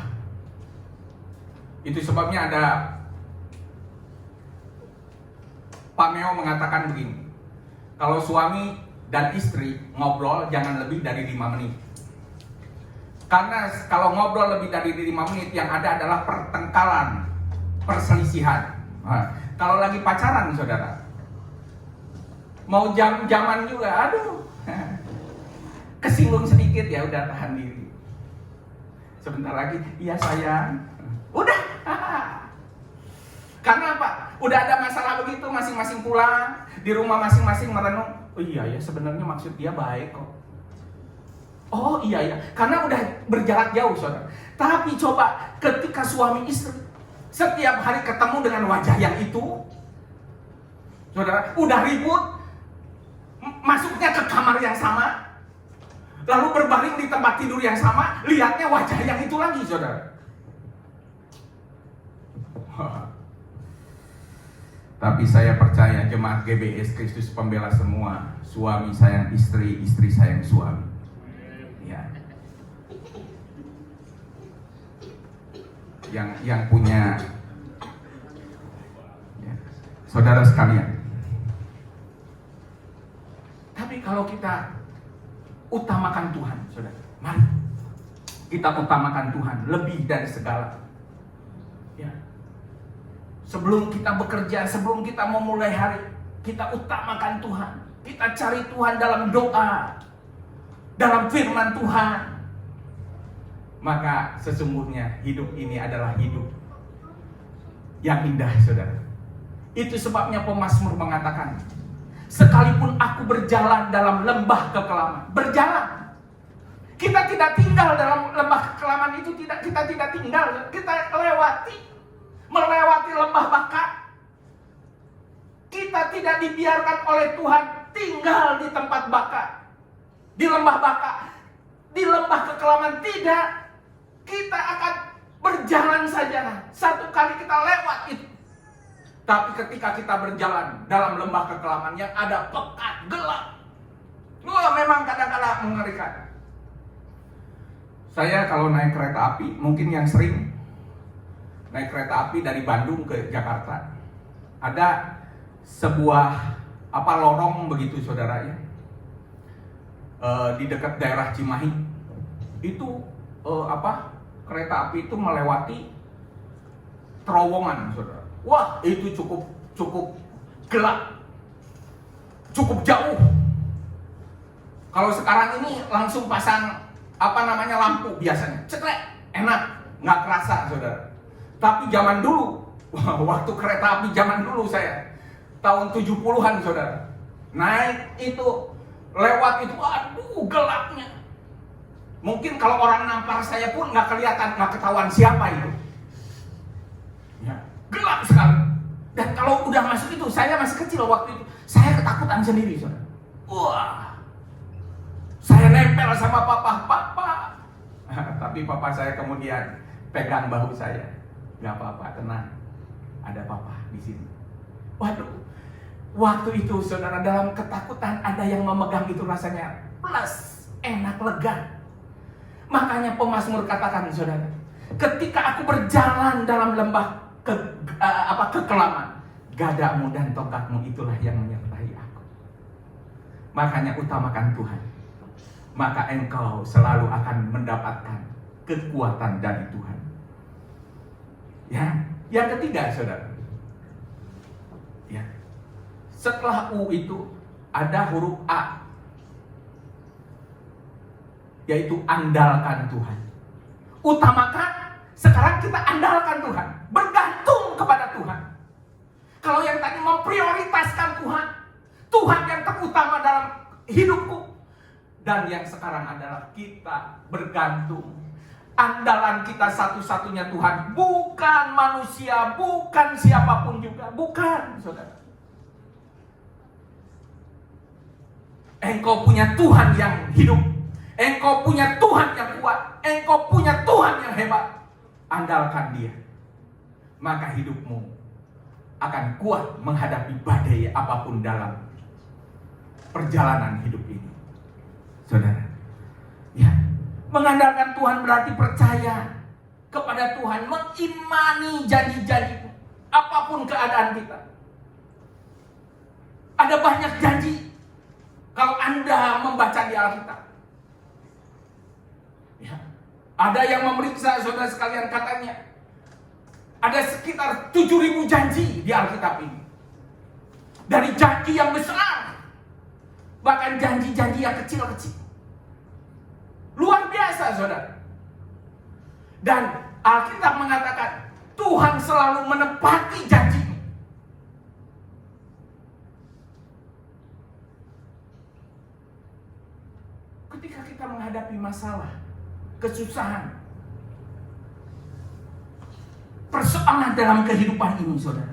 Itu sebabnya ada Pak Meo mengatakan begini, kalau suami dan istri ngobrol jangan lebih dari 5 menit. Karena kalau ngobrol lebih dari 5 menit yang ada adalah pertengkaran, perselisihan. Nah, kalau lagi pacaran saudara, mau jam-jaman juga, aduh, kesinggung sedikit ya udah tahan diri. Sebentar lagi, iya sayang, udah. Karena apa? Udah ada masalah begitu, masing-masing pulang, di rumah masing-masing merenung, oh iya ya sebenarnya maksud dia baik kok. Oh iya ya, karena udah berjarak jauh saudara. Tapi coba ketika suami istri setiap hari ketemu dengan wajah yang itu, saudara, udah ribut, masuknya ke kamar yang sama, lalu berbaring di tempat tidur yang sama, lihatnya wajah yang itu lagi, saudara. Tapi saya percaya jemaat GBS Kristus Pembela semua, suami sayang istri, istri sayang suami. Ya. Yang punya, ya, saudara sekalian. Tapi kalau kita utamakan Tuhan, saudara, mari kita utamakan Tuhan lebih dari segala. Ya. Sebelum kita bekerja, sebelum kita memulai hari, kita utamakan Tuhan. Kita cari Tuhan dalam doa, dalam firman Tuhan. Maka sesungguhnya hidup ini adalah hidup yang indah, saudara. Itu sebabnya pemazmur mengatakan, sekalipun aku berjalan dalam lembah kekelaman, berjalan. Kita tidak tinggal dalam lembah kekelaman itu, kita tidak tinggal, kita melewati lembah baka. Kita tidak dibiarkan oleh Tuhan tinggal di tempat baka, di lembah baka, di lembah kekelaman, tidak. Kita akan berjalan saja. Satu kali kita lewat itu. Tapi ketika kita berjalan dalam lembah kekelaman yang ada pekat, gelap, memang kadang-kadang mengerikan. Saya kalau naik kereta api, mungkin yang sering naik kereta api dari Bandung ke Jakarta, ada sebuah lorong begitu saudara ya, di dekat daerah Cimahi. Itu kereta api itu melewati terowongan, saudara. Wah, itu cukup gelap, cukup jauh. Kalau sekarang ini langsung pasang lampu biasanya, ceklek, enak, nggak kerasa, saudara. Tapi zaman dulu, waktu kereta api zaman dulu saya tahun 70-an, saudara, naik itu, lewat itu, aduh gelapnya. Mungkin kalau orang nampar saya pun nggak kelihatan, nggak ketahuan siapa itu. Ya, gelap sekali. Dan kalau udah masuk itu, saya masih kecil waktu itu, saya ketakutan sendiri, saudara. Wah, saya nempel sama papa. Tapi papa saya kemudian pegang bahu saya. Gak apa-apa, tenang. Ada papa di sini. Waduh, waktu itu, saudara, dalam ketakutan ada yang memegang itu rasanya plus, enak, lega. Makanya pemazmur katakan, saudara, ketika aku berjalan dalam lembah kekelaman, gadamu dan tongkatmu itulah yang menyertai aku. Makanya utamakan Tuhan. maka engkau selalu akan mendapatkan kekuatan dari Tuhan. Ya, yang ketiga, saudara. Ya, setelah U itu ada huruf A, yaitu andalkan Tuhan. Utamakan, sekarang kita andalkan Tuhan, bergantung kepada Tuhan. Kalau yang tadi memprioritaskan Tuhan, Tuhan yang terutama dalam hidupku, dan yang sekarang adalah kita bergantung. Andalan kita satu-satunya Tuhan, bukan manusia, bukan siapapun juga, bukan, saudara. Engkau punya Tuhan yang hidup, engkau punya Tuhan yang kuat, engkau punya Tuhan yang hebat. Andalkan Dia, maka hidupmu akan kuat menghadapi badai apapun dalam perjalanan hidup ini, saudara. Ya, mengandalkan Tuhan berarti percaya kepada Tuhan, mengimani janji-janji apapun keadaan kita. Ada banyak janji kalau Anda membaca di Alkitab. Ya, ada yang memeriksa, saudara sekalian, katanya ada sekitar 7.000 janji di Alkitab ini. Dari janji yang besar, bahkan janji-janji yang kecil-kecil. Luar biasa, saudara. Dan Alkitab mengatakan Tuhan selalu menepati janji. Ketika kita menghadapi masalah, kesusahan, persoalan dalam kehidupan ini, saudara,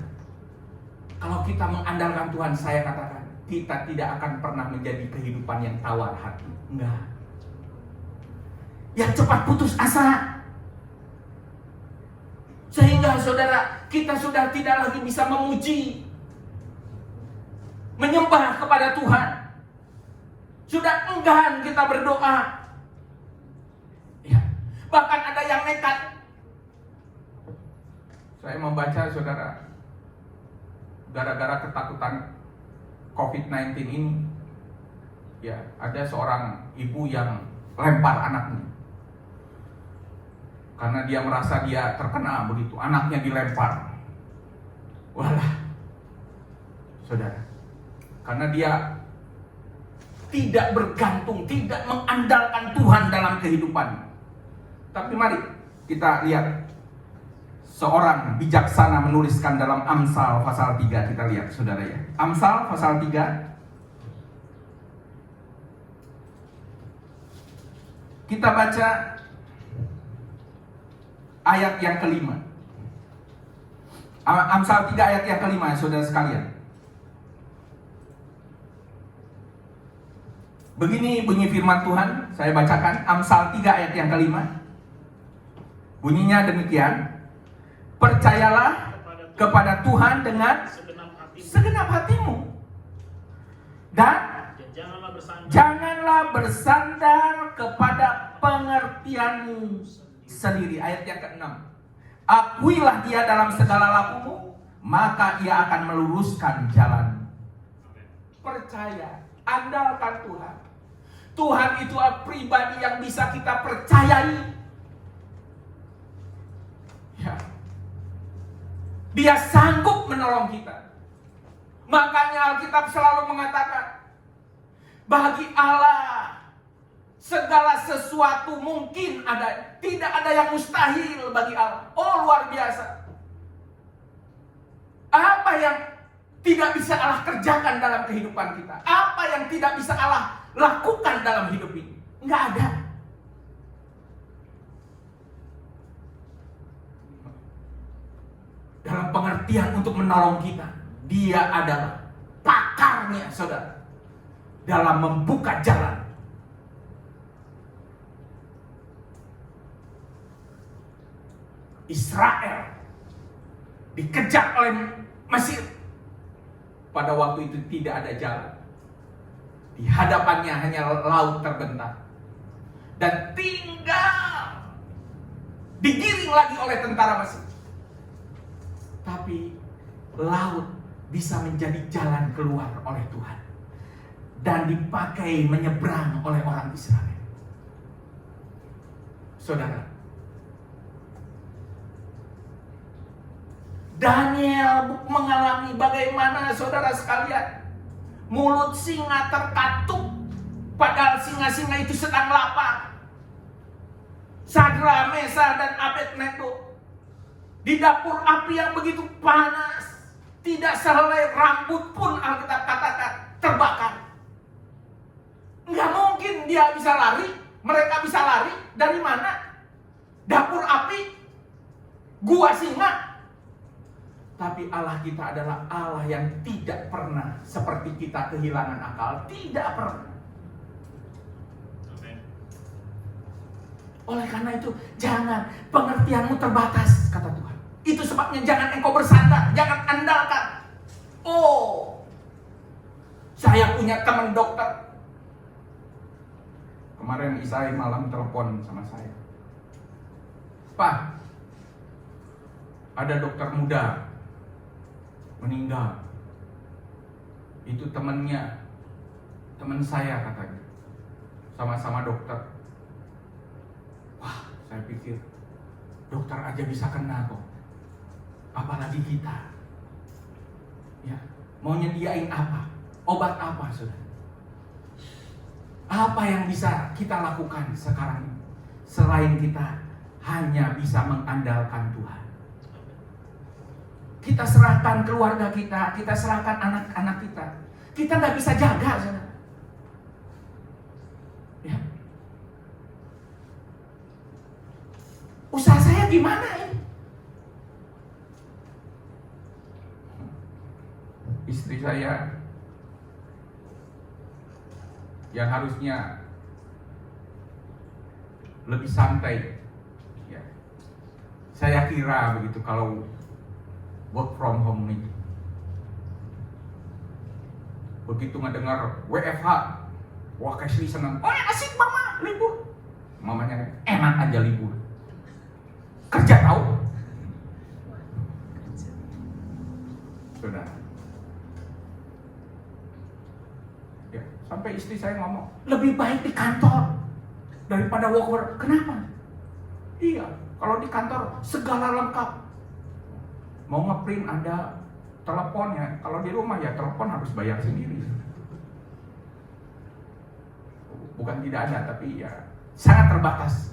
kalau kita mengandalkan Tuhan, saya katakan kita tidak akan pernah menjadi kehidupan yang tawar hati. Enggak. Yang cepat putus asa. Sehingga saudara, kita sudah tidak lagi bisa memuji, menyembah kepada Tuhan. Sudah enggan kita berdoa. Ya, bahkan ada yang nekat. Saya membaca, saudara, gara-gara ketakutan COVID-19 ini, ya, ada seorang ibu yang lempar anaknya. Karena dia merasa dia terkena begitu, anaknya dilempar. Walah, saudara, karena dia tidak bergantung, tidak mengandalkan Tuhan dalam kehidupan. Tapi mari kita lihat, seorang bijaksana menuliskan dalam Amsal pasal 3, kita lihat, saudara, ya. Amsal pasal 3. Kita baca ayat yang kelima. Amsal 3 ayat yang kelima, saudara sekalian. Begini bunyi firman Tuhan, saya bacakan Amsal 3 ayat yang kelima. Bunyinya demikian: percayalah kepada Tuhan dengan segenap hatimu, dan janganlah bersandar kepada pengertianmu sendiri. Ayat yang ke-6. Akuilah Dia dalam segala lakumu, maka Ia akan meluruskan jalan. Percaya, andalkan Tuhan. Tuhan itu pribadi yang bisa kita percayai. Ya. Dia sanggup menolong kita. Makanya Alkitab selalu mengatakan, bagi Allah segala sesuatu mungkin ada. Tidak ada yang mustahil bagi Allah. Oh, luar biasa. Apa yang tidak bisa Allah kerjakan dalam kehidupan kita? Apa yang tidak bisa Allah lakukan dalam hidup ini? Enggak ada. Dalam pengertian untuk menolong kita, Dia adalah pakarnya, saudara, dalam membuka jalan. Israel dikejar oleh Mesir. Pada waktu itu tidak ada jalan. Di hadapannya hanya laut terbentang. Dan tinggal digiring lagi oleh tentara Mesir. Tapi laut bisa menjadi jalan keluar oleh Tuhan. Dan dipakai menyeberang oleh orang Israel. Saudara, Daniel mengalami bagaimana saudara sekalian, mulut singa terkatup, padahal singa-singa itu sedang lapar. Sadra, Mesa, dan Abednego di dapur api yang begitu panas, tidak sehelai rambut pun Alkitab katakan terbakar. Nggak mungkin dia bisa lari, mereka bisa lari dari mana? Dapur api, gua singa. Tapi Allah kita adalah Allah yang tidak pernah seperti kita kehilangan akal, tidak pernah. Oleh karena itu, jangan, pengertianmu terbatas, kata Tuhan. Itu sebabnya jangan engkau bersandar, jangan andalkan. Oh, saya punya teman dokter. Kemarin Isai malam telepon sama saya. Pak, ada dokter muda meninggal. Itu teman saya katanya. Sama-sama dokter. Wah, saya pikir dokter aja bisa kena kok, apalagi kita. Ya, mau nyediain apa? Obat apa, saudara? Apa yang bisa kita lakukan sekarang ini selain kita hanya bisa mengandalkan Tuhan? Kita serahkan keluarga kita serahkan anak-anak kita. Kita nggak bisa jaga, saudara. Ya. Usaha saya gimana ini? Istri saya yang harusnya lebih santai, ya. Saya kira begitu kalau work from home ini, begitu ngedengar WFH, wah Kesli senang. Oh asik mama libur. Mamanya enak aja libur. Kerja tahu, saudara. Ya, sampai istri saya ngomong, lebih baik di kantor daripada work. Kenapa? Iya, kalau di kantor segala lengkap. Mau ngeprint ada teleponnya. Kalau di rumah ya telepon harus bayar sendiri. Bukan tidak ada, tapi ya sangat terbatas.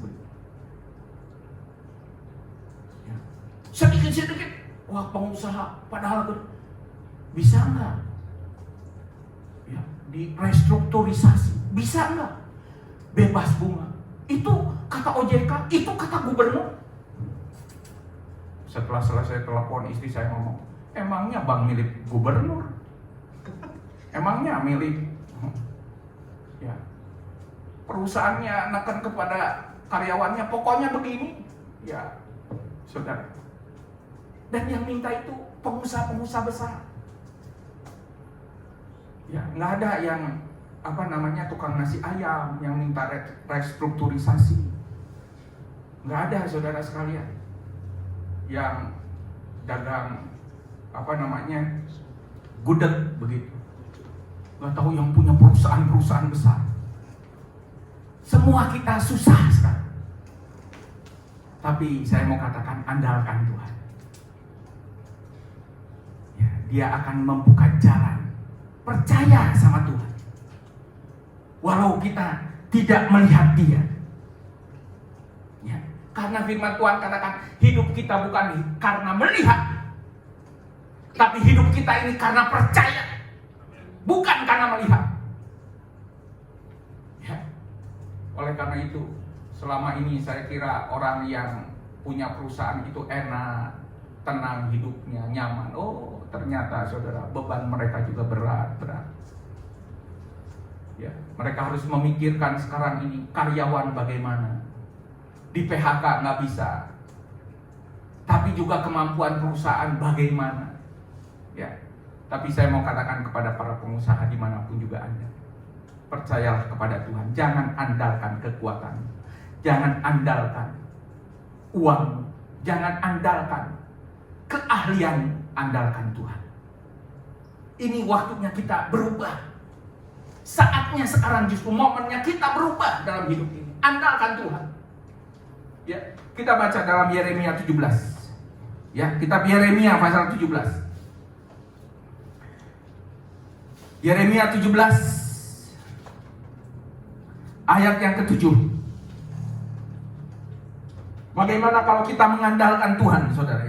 Ya. Sedikit-sedikit, wah pengusaha padahal bisa nggak? Ya, di restrukturisasi bisa nggak? Bebas bunga. Itu kata OJK, itu kata gubernur. Setelah selesai telepon, istri saya ngomong, emangnya bank milik gubernur? Emangnya milik? Ya, perusahaannya neken kepada karyawannya, pokoknya begini. Ya, saudara. Dan yang minta itu pengusaha-pengusaha besar. Ya, nggak ada yang tukang nasi ayam yang minta restrukturisasi. Nggak ada, saudara sekalian. Yang dagang gudeg begitu. Nggak tahu yang punya perusahaan-perusahaan besar. Semua kita susah sekarang. Tapi saya mau katakan, andalkan Tuhan. Ya, Dia akan membuka jalan. Percaya sama Tuhan. Walau kita tidak melihat Dia. Ya, karena firman Tuhan katakan, hidup kita bukan karena melihat, tapi hidup kita ini karena percaya, bukan karena melihat. Ya. Oleh karena itu, selama ini saya kira orang yang punya perusahaan itu enak, tenang hidupnya, nyaman. Oh, ternyata saudara, beban mereka juga berat. Ya, mereka harus memikirkan sekarang ini karyawan bagaimana. Di PHK nggak bisa. Tapi juga kemampuan perusahaan bagaimana. Ya, tapi saya mau katakan kepada para pengusaha dimanapun juga Anda, percayalah kepada Tuhan. Jangan andalkan kekuatan, jangan andalkan uang, jangan andalkan keahlian, andalkan Tuhan. Ini waktunya kita berubah. Saatnya sekarang, justru momennya kita berubah dalam hidup ini. Andalkan Tuhan. Ya, kita baca dalam Yeremia 17. Ya, kitab Yeremia pasal 17. Yeremia 17 ayat yang ke-7. Bagaimana kalau kita mengandalkan Tuhan, saudara?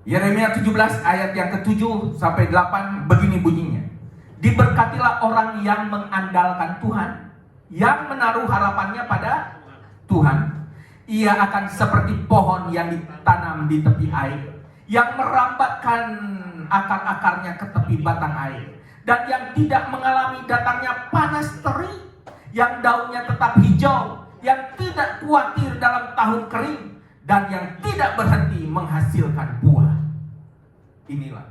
Yeremia 17 ayat yang ke-7 sampai 8 begini bunyinya. Diberkatilah orang yang mengandalkan Tuhan, yang menaruh harapannya pada Tuhan. Ia akan seperti pohon yang ditanam di tepi air, yang merambatkan akar-akarnya ke tepi batang air, dan yang tidak mengalami datangnya panas terik, yang daunnya tetap hijau, yang tidak khawatir dalam tahun kering, dan yang tidak berhenti menghasilkan buah. Inilah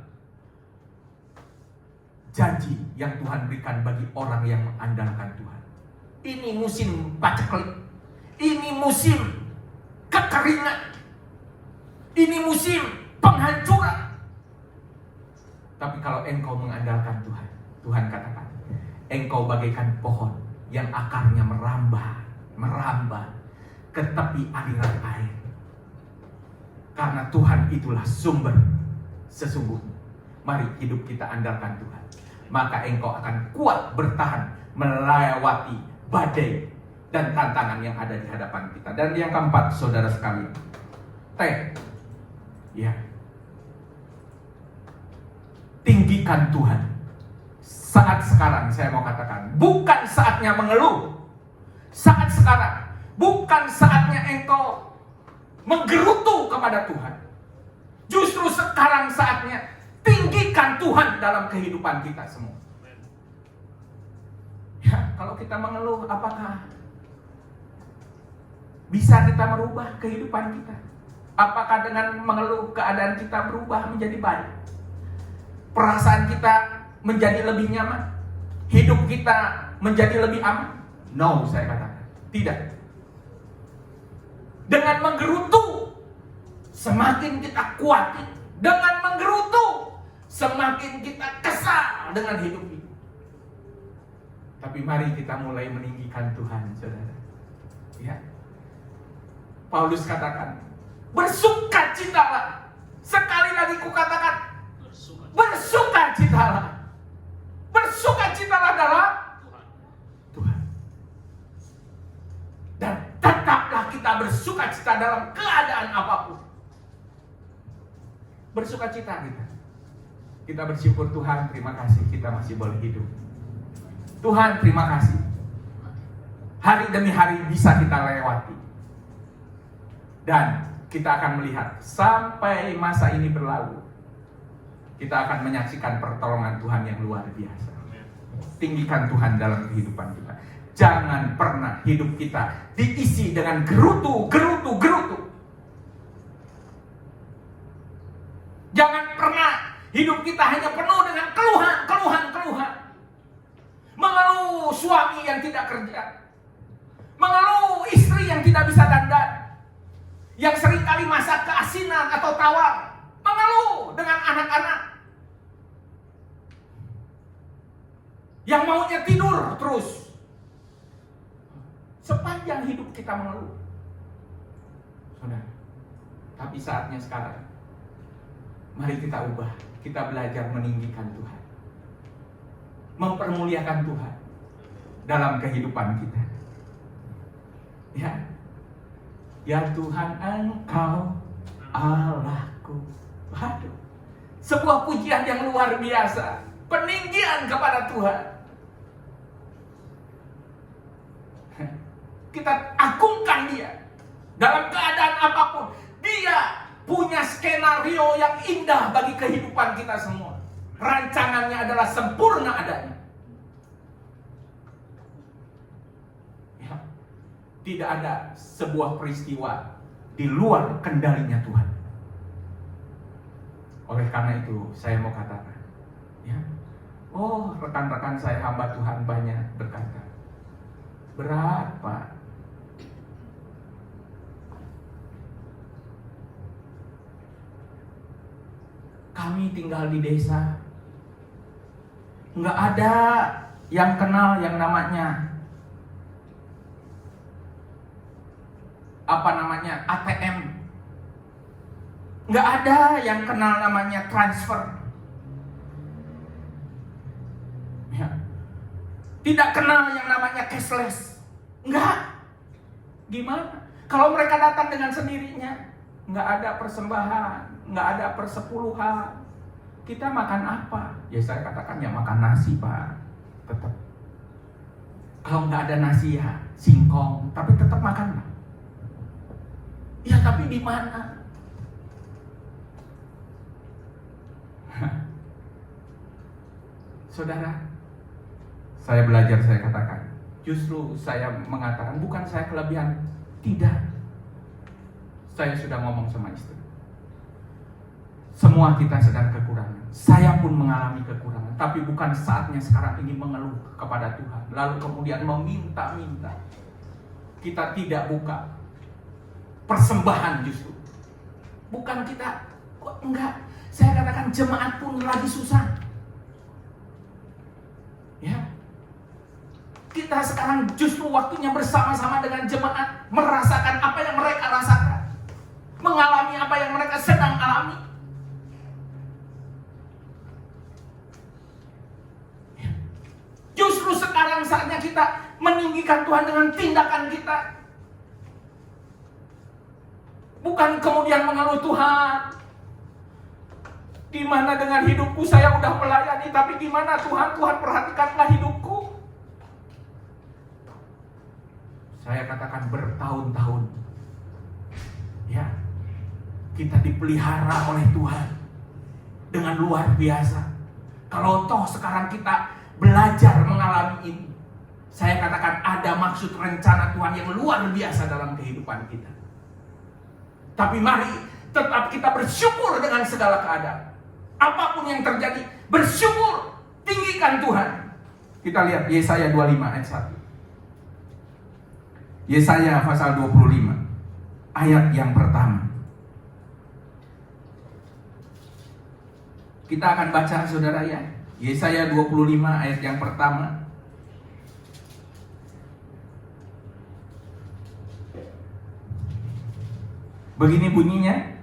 janji yang Tuhan berikan bagi orang yang mengandalkan Tuhan. Ini musim paceklik, ini musim kekeringan, ini musim penghancuran. Tapi kalau engkau mengandalkan Tuhan, Tuhan katakan, engkau bagaikan pohon yang akarnya merambah ke tepi aliran air. Karena Tuhan itulah sumber sesungguhnya. Mari hidup kita andalkan Tuhan, maka engkau akan kuat bertahan melewati badai dan tantangan yang ada di hadapan kita. Dan yang keempat, saudara sekalian, ya, tinggikan Tuhan. Saat sekarang saya mau katakan, bukan saatnya mengeluh. Saat sekarang bukan saatnya engkau menggerutu kepada Tuhan. Justru sekarang saatnya tinggikan Tuhan dalam kehidupan kita semua. Ya, kalau kita mengeluh, apakah bisa kita merubah kehidupan kita? Apakah dengan mengeluh keadaan kita berubah menjadi baik? Perasaan kita menjadi lebih nyaman? Hidup kita menjadi lebih aman? No, saya katakan tidak. Dengan menggerutu, semakin kita khawatir. Dengan menggerutu, semakin kita kesal dengan hidup ini. Tapi mari kita mulai meninggikan Tuhan, saudara. Ya. Paulus katakan, bersukacitalah. Sekali lagi kukatakan, bersukacitalah. Bersukacitalah dalam Tuhan. Dan tetaplah kita bersukacita dalam keadaan apapun. Bersukacita kita. Kita bersyukur Tuhan, terima kasih kita masih boleh hidup. Tuhan, terima kasih. Hari demi hari bisa kita lewati. Dan kita akan melihat sampai masa ini berlalu, kita akan menyaksikan pertolongan Tuhan yang luar biasa. Tinggikan Tuhan dalam kehidupan kita. Jangan pernah hidup kita diisi dengan gerutu. Jangan pernah hidup kita hanya penuh dengan keluhan. Mengeluh suami yang tidak kerja, mengeluh istri yang tidak bisa dandan, yang seringkali masak keasinan atau tawar, mengeluh dengan anak-anak yang maunya tidur terus. Sepanjang hidup kita mengeluh, saudara. Tapi saatnya sekarang, mari kita ubah. Kita belajar meninggikan Tuhan, mempermuliakan Tuhan dalam kehidupan kita. Ya Tuhan, Engkau Allahku. Waduh, sebuah pujian yang luar biasa, peninggian kepada Tuhan. Kita agungkan Dia dalam keadaan apapun. Dia punya skenario yang indah bagi kehidupan kita semua. Rancangannya adalah sempurna adanya. Ya. Tidak ada sebuah peristiwa di luar kendalinya Tuhan. Oleh karena itu, saya mau katakan, ya, rekan-rekan saya hamba Tuhan banyak berkata, berat Pak. Kami tinggal di desa, nggak ada yang kenal yang namanya ATM. Nggak ada yang kenal namanya transfer. Ya. Tidak kenal yang namanya cashless. Nggak. Gimana? Kalau mereka datang dengan sendirinya, nggak ada persembahan, nggak ada persepuluhan. Kita makan apa? Ya saya katakan ya makan nasi, Pak. Tetap. Kalau nggak ada nasi ya singkong, tapi tetap makan, Pak. Ya tapi di mana? Saudara, saya belajar, saya katakan, justru saya mengatakan bukan saya kelebihan, tidak. Saya sudah ngomong sama istri. Semua kita sedang kekurangan. Saya pun mengalami kekurangan, tapi bukan saatnya sekarang ini mengeluh kepada Tuhan, lalu kemudian meminta-minta. Kita tidak buka persembahan justru. Bukan kita, kok enggak. Saya katakan jemaat pun lagi susah. Ya, kita sekarang justru waktunya bersama-sama dengan jemaat merasakan apa yang mereka rasakan, mengalami apa yang mereka sedang alami. Ya. Justru sekarang saatnya kita meninggikan Tuhan dengan tindakan kita, bukan kemudian mengeluh Tuhan. Gimana dengan hidupku, saya udah melayani, tapi gimana Tuhan, perhatikanlah hidupku. Saya katakan bertahun-tahun, ya, kita dipelihara oleh Tuhan dengan luar biasa. Kalau toh sekarang kita belajar mengalami ini, saya katakan ada maksud rencana Tuhan yang luar biasa dalam kehidupan kita. Tapi mari tetap kita bersyukur dengan segala keadaan. Apapun yang terjadi, bersyukur, tinggikan Tuhan. Kita lihat Yesaya 25 ayat 1. Yesaya pasal 25 ayat yang pertama. Kita akan baca, saudara, ya. Yesaya 25 ayat yang pertama. Begini bunyinya.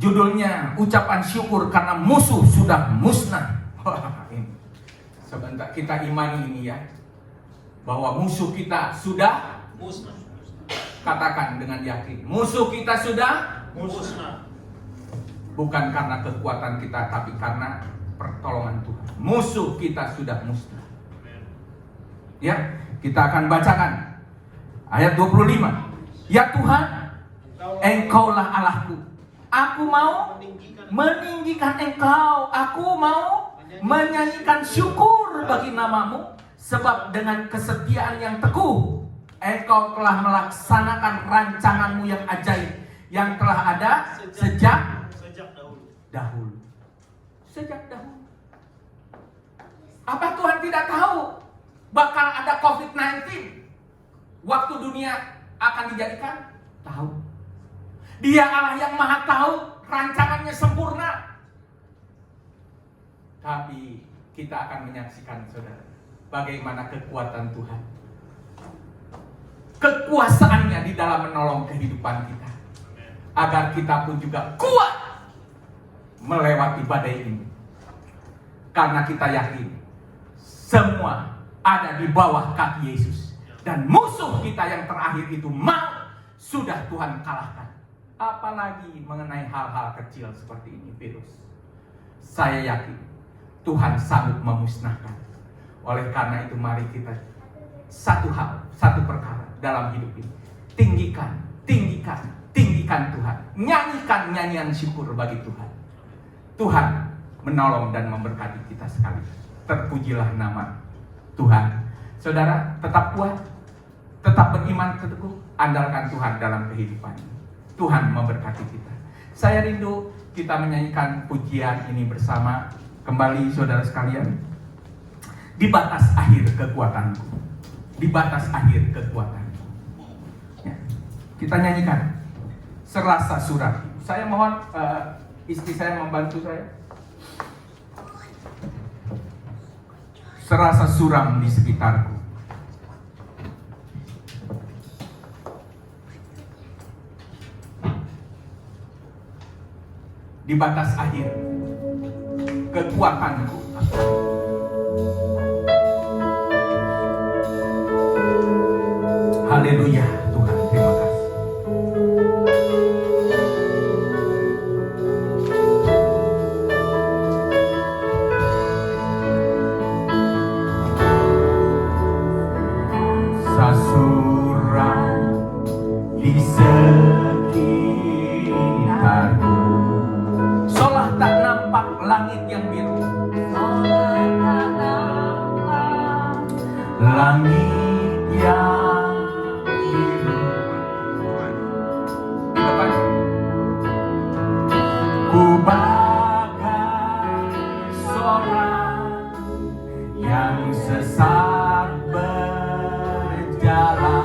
Judulnya ucapan syukur karena musuh sudah musnah. Sebentar, kita imani ini ya, bahwa musuh kita sudah musnah. Katakan dengan yakin, musuh kita sudah musnah. Bukan karena kekuatan kita, tapi karena pertolongan Tuhan. Musuh kita sudah musnah. Ya, kita akan bacakan ayat 25. Ya Tuhan, Engkaulah Allahku. Aku mau meninggikan Engkau. Aku mau menyanyikan syukur bagi nama-Mu. Sebab dengan kesetiaan yang teguh, Engkau telah melaksanakan rancangan-Mu yang ajaib, yang telah ada sejak dahulu. Sejak dahulu. Apa Tuhan tidak tahu bakal ada COVID-19 waktu dunia akan dijadikan? Tahu. Dia Allah yang maha tahu, rancangannya sempurna. Tapi kita akan menyaksikan, saudara, bagaimana kekuatan Tuhan, kekuasaannya di dalam menolong kehidupan kita, agar kita pun juga kuat melewati badai ini. Karena kita yakin semua ada di bawah kaki Yesus, dan musuh kita yang terakhir itu maut sudah Tuhan kalahkan. Apalagi mengenai hal-hal kecil seperti ini, virus. Saya yakin Tuhan sanggup memusnahkan. Oleh karena itu mari kita satu hal, satu perkara dalam hidup ini. Tinggikan Tuhan. Nyanyikan nyanyian syukur bagi Tuhan. Tuhan menolong dan memberkati kita sekali. Terpujilah nama Tuhan. Saudara, tetap kuat, tetap beriman teguh, andalkan Tuhan dalam kehidupan ini. Tuhan memberkati kita. Saya rindu kita menyanyikan pujian ini bersama kembali, saudara sekalian. Di batas akhir kekuatanku. Di batas akhir kekuatanku. Ya. Kita nyanyikan Serasa Surati. Saya mohon istri saya membantu saya. serasa suram di sekitarku. Di batas akhir kekuatanku, haleluya Tuhan, terima kasih. Sasuram di sekitarku, seolah tak nampak langit yang biru, langit yang biru. Di depan ku bagai seorang yang sesat berjalan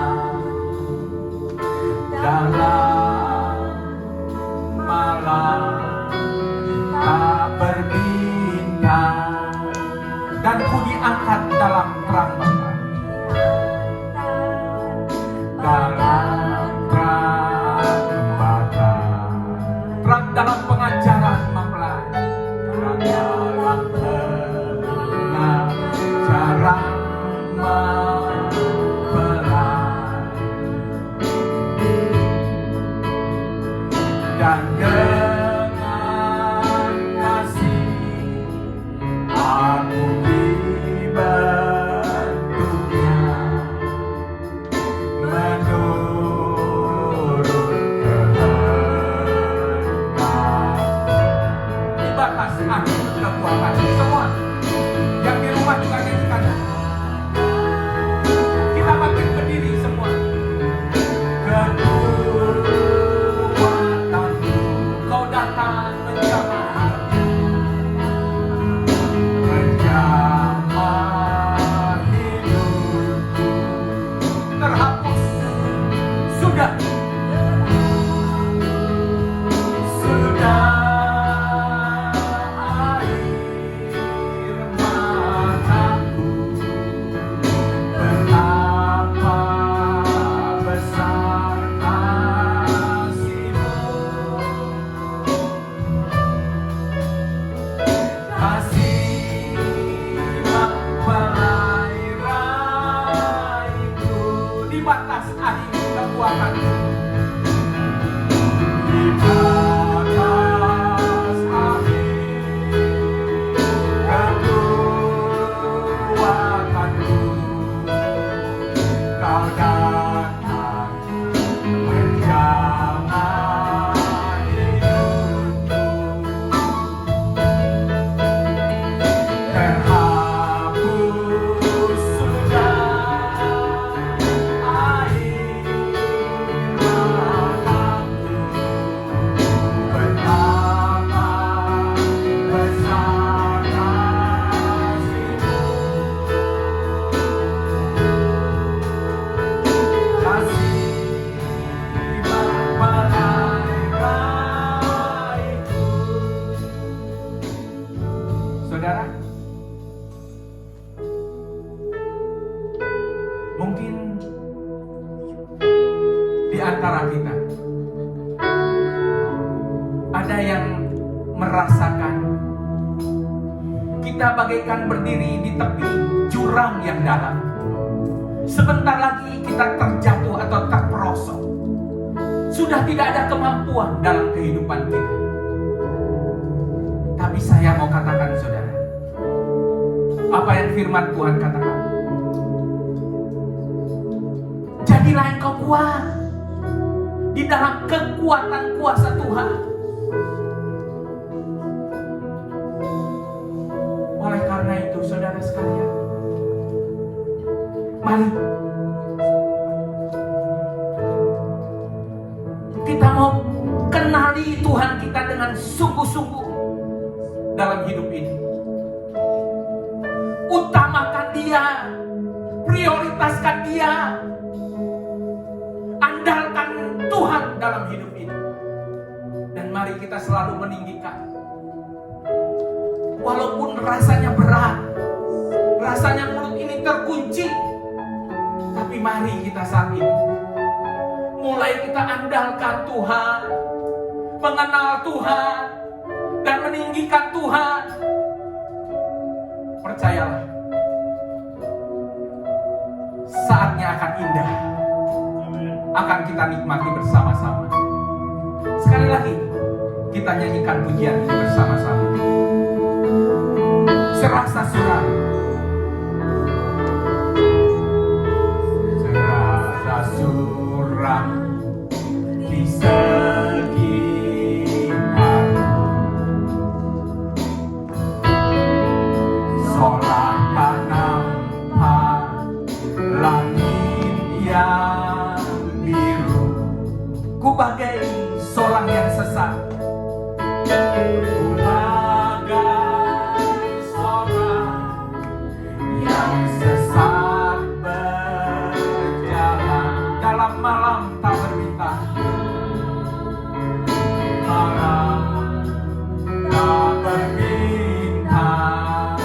dalam malam tak berbintang, dan ku diangkat dalam terang bentang, dalam terang bentang, terang dalam pengajaran mempelai, terang dalam pengajaran mempelai, dan dengan kasih aku dibentuknya menurut kehendak. Di batas akhir kekuatan, semua yang di rumah juga nyanyikan. Kita bangkit berdiri semua. Kekuatanku, kau datang menjamah hidupku, terhapus sudah air mataku, betapa besar kasih-Mu, kasih mempelai raihku. Di batas akhir kekuatanku, di batas akhir kekuatanku, kau datang menjamah hidupku, terhapus sudah air mataku, betapa besar kasih-Mu, kasih mempelai raihku. Saudara, mungkin di antara kita ada yang merasakan kita bagaikan berdiri di tepi jurang yang dalam. Sebentar lagi kita terjatuh atau terperosok. Sudah tidak ada kemampuan dalam kehidupan kita. Tapi saya mau katakan saudara, apa yang firman Tuhan katakan? Jadilah engkau kuat di dalam kekuatan kuasa Tuhan. Oleh karena itu saudara sekalian, mari kita mau kenali Tuhan kita dengan sungguh-sungguh dalam hidup ini. Utamakan Dia, prioritaskan Dia, andalkan Tuhan dalam hidup ini. Dan mari kita selalu meninggikan, walaupun rasanya berat, Rasanya mulut ini terkunci. Tapi mari kita saat ini mulai kita andalkan Tuhan, mengenal Tuhan, dan meninggikan Tuhan. Percayalah, saatnya akan indah, akan kita nikmati bersama-sama. Sekali lagi, kita nyanyikan pujian ini bersama-sama. Serasa suram, serasa suram di sekitar, seolah tak nampak langit yang biru. Ku bagai seorang yang sesat, ku bagai seorang yang sesat berjalan dalam malam tak berbintang, malam tak berbintang,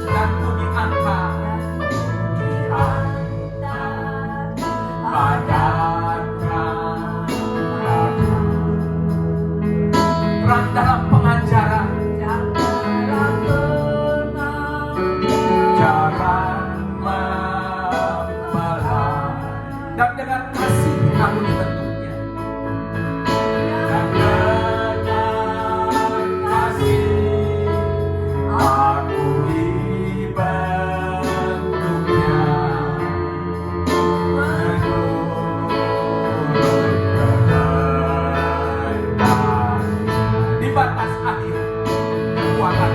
dan ku diangkat padatkan terang dalam pengajaran, jalan mempelai, dan dengan kasih aku dibentuknya, dan dengan kasih aku dibentuknya, di batas akhir kekuatan.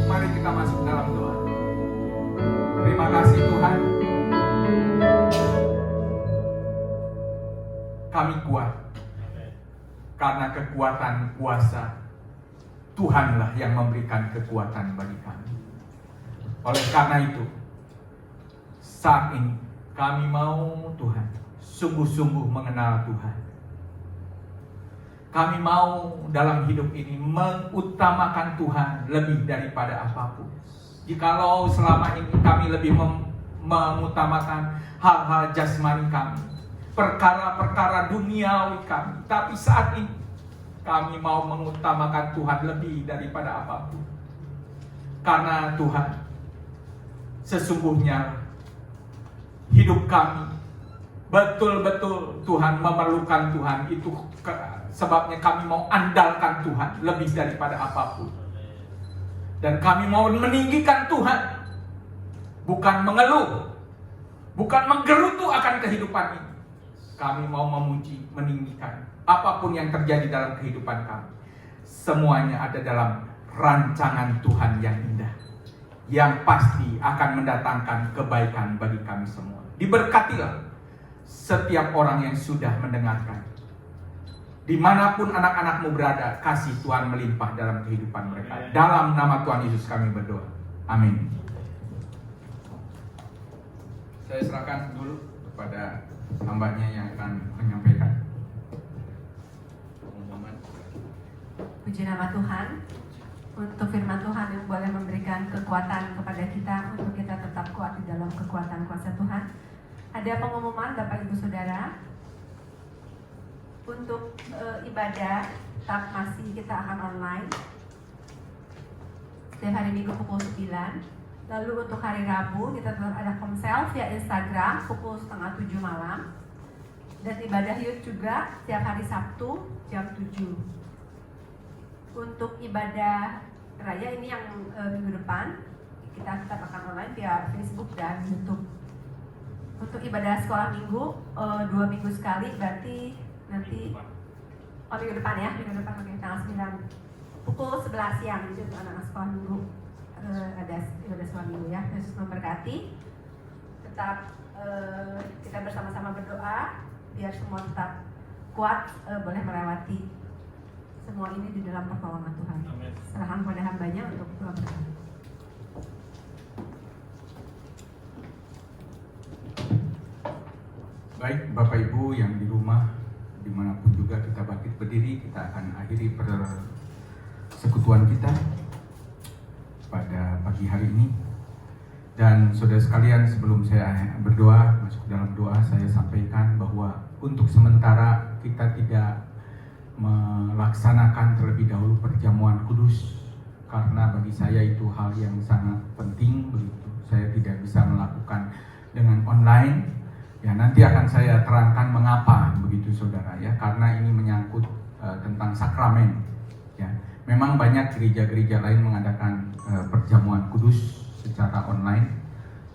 Mari kita masuk dalam doa. Terima kasih Tuhan, kami kuat karena kekuatan kuasa Tuhanlah yang memberikan kekuatan bagi kami. Oleh karena itu, saat ini kami mau Tuhan sungguh-sungguh mengenal Tuhan. Kami mau dalam hidup ini mengutamakan Tuhan lebih daripada apapun. Jikalau selama ini kami lebih mengutamakan hal-hal jasmani kami, perkara-perkara duniawi kami, tapi saat ini kami mau mengutamakan Tuhan lebih daripada apapun. Karena Tuhan, sesungguhnya hidup kami betul-betul Tuhan memerlukan Tuhan. Itu sebabnya kami mau andalkan Tuhan lebih daripada apapun. Dan kami mau meninggikan Tuhan, bukan mengeluh, bukan menggerutu akan kehidupan ini. Kami mau memuji, meninggikan apapun yang terjadi dalam kehidupan kami. Semuanya ada dalam rancangan Tuhan yang indah, yang pasti akan mendatangkan kebaikan bagi kami semua. Diberkatilah setiap orang yang sudah mendengarkan. Dimanapun anak-anakmu berada, kasih Tuhan melimpah dalam kehidupan mereka. Dalam nama Tuhan Yesus kami berdoa. Amin. Saya serahkan dulu kepada hambanya yang akan menyampaikan pengumuman. Puji nama Tuhan untuk firman Tuhan yang boleh memberikan kekuatan kepada kita untuk kita tetap kuat di dalam kekuatan kuasa Tuhan. Ada pengumuman Bapak Ibu Saudara, Untuk ibadah tetap masih kita akan online setiap hari Minggu pukul 9. Lalu untuk hari Rabu kita tetap ada komsel via Instagram pukul 6:30 malam. Dan ibadah youth juga setiap hari Sabtu jam 7. Untuk ibadah raya ini yang minggu depan kita tetap akan online via Facebook dan YouTube. Untuk ibadah sekolah minggu 2 minggu sekali, berarti nanti minggu depan ya, minggu depan tanggal 9 pukul 11 siang. Jadi untuk anak-anak sekolah minggu ada ibadah sekolah minggu ya. Yesus memberkati. Tetap kita bersama-sama berdoa biar semua tetap kuat, boleh melewati semua ini di dalam pertolongan Tuhan. Serahkan kepada hambanya untuk berdoa. Baik Bapak Ibu yang di rumah, dimanapun juga kita bangkit berdiri, kita akan akhiri persekutuan kita pada pagi hari ini. Dan saudara sekalian, sebelum saya berdoa, masuk dalam doa, saya sampaikan bahwa untuk sementara kita tidak melaksanakan terlebih dahulu perjamuan kudus, karena bagi saya itu hal yang sangat penting begitu. Saya tidak bisa melakukan dengan online. Ya, nanti akan saya terangkan mengapa begitu saudara ya, karena ini menyangkut tentang sakramen. Ya, memang banyak gereja-gereja lain mengadakan perjamuan kudus secara online,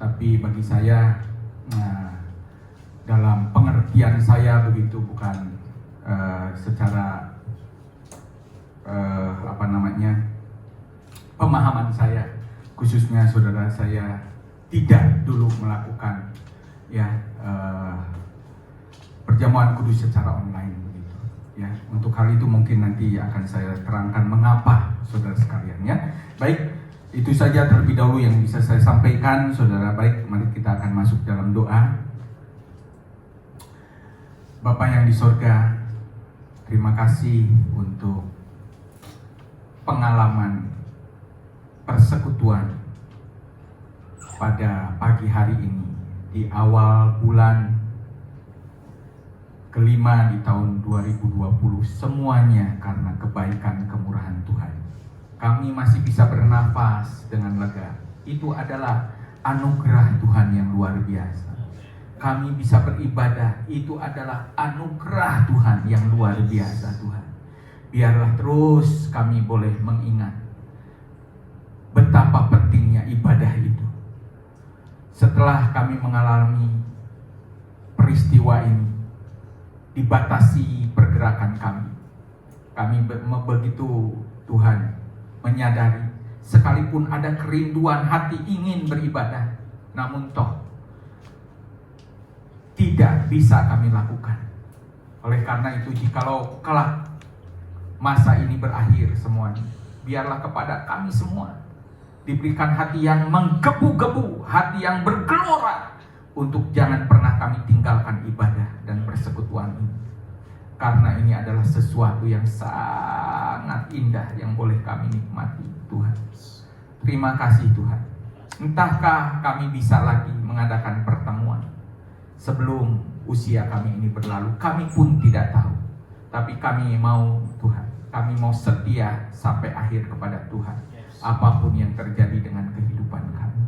tapi bagi saya dalam pengertian saya begitu bukan secara pemahaman saya, khususnya saudara saya tidak dulu melakukan ya perjamuan kudus secara online begitu ya. Untuk hal itu mungkin nanti akan saya terangkan mengapa saudara sekalian ya. Baik, itu saja terlebih dahulu yang bisa saya sampaikan saudara. Baik, mari kita akan masuk dalam doa. Bapa yang di sorga, terima kasih untuk pengalaman persekutuan pada pagi hari ini di awal bulan kelima di tahun 2020, semuanya karena kebaikan kemurahan Tuhan. Kami masih bisa bernafas dengan lega. Itu adalah anugerah Tuhan yang luar biasa. Kami bisa beribadah, itu adalah anugerah Tuhan yang luar biasa Tuhan. Biarlah terus kami boleh mengingat betapa pentingnya ibadah itu. Setelah kami mengalami peristiwa ini, dibatasi pergerakan kami begitu Tuhan menyadari, sekalipun ada kerinduan hati ingin beribadah, namun toh tidak bisa kami lakukan. Oleh karena itu, jikalau kelak masa ini berakhir semuanya, biarlah kepada kami semua diberikan hati yang menggebu-gebu, hati yang bergelora, untuk jangan pernah kami tinggalkan ibadah dan persekutuan ini. Karena ini adalah sesuatu yang sangat indah yang boleh kami nikmati Tuhan. Terima kasih Tuhan. Entahkah kami bisa lagi mengadakan pertemuan sebelum usia kami ini berlalu, kami pun tidak tahu. Tapi kami mau Tuhan, kami mau setia sampai akhir kepada Tuhan, apapun yang terjadi dengan kehidupan kami.